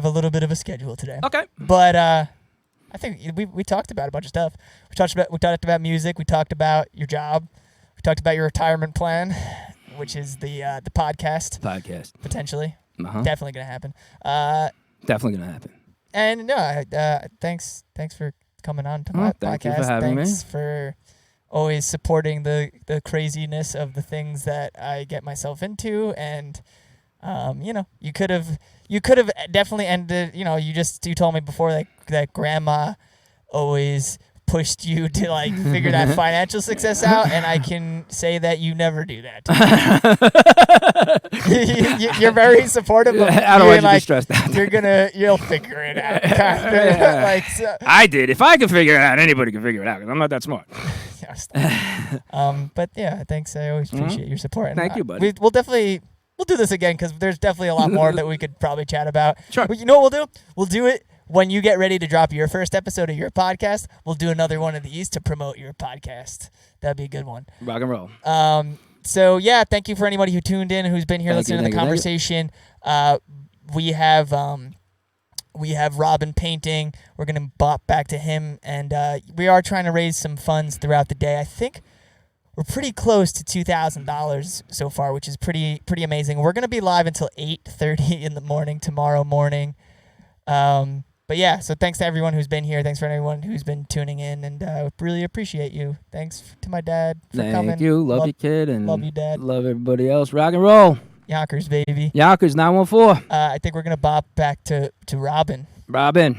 a little bit of a schedule today. Okay. But I think we talked about a bunch of stuff. We talked about music. We talked about your job. We talked about your retirement plan, which is the podcast. Potentially. Definitely gonna happen. Definitely gonna happen. And no, thanks for coming on to my podcast. Thank you for having me. Thanks for always supporting the craziness of the things that I get myself into, and you could have definitely ended. You told me before that grandma always pushed you to like figure that financial success out, and I can say that you never do that. You're very supportive of I don't want you to be stressed out. You'll figure it out. I did. If I can figure it out, anybody can figure it out because I'm not that smart. But yeah, thanks. I always appreciate your support. And Thank you, buddy. We'll do this again because there's definitely a lot more that we could probably chat about. Sure. But you know what we'll do? We'll do it when you get ready to drop your first episode of your podcast. We'll do another one of these to promote your podcast. That'd be a good one. Rock and roll. So yeah, thank you for anybody who tuned in, who's been here listening to the conversation. We have Robin painting. We're gonna bop back to him, and we are trying to raise some funds throughout the day. I think we're pretty close to $2,000 so far, which is pretty amazing. We're gonna be live until 8:30 in the morning tomorrow morning. But yeah, so thanks to everyone who's been here. Thanks for everyone who's been tuning in, and really appreciate you. Thanks to my dad for coming. Thank you. Love you, kid, and love you, Dad. Love everybody else. Rock and roll. Yonkers, baby. Yonkers 914. I think we're gonna bop back to Robin. Robin.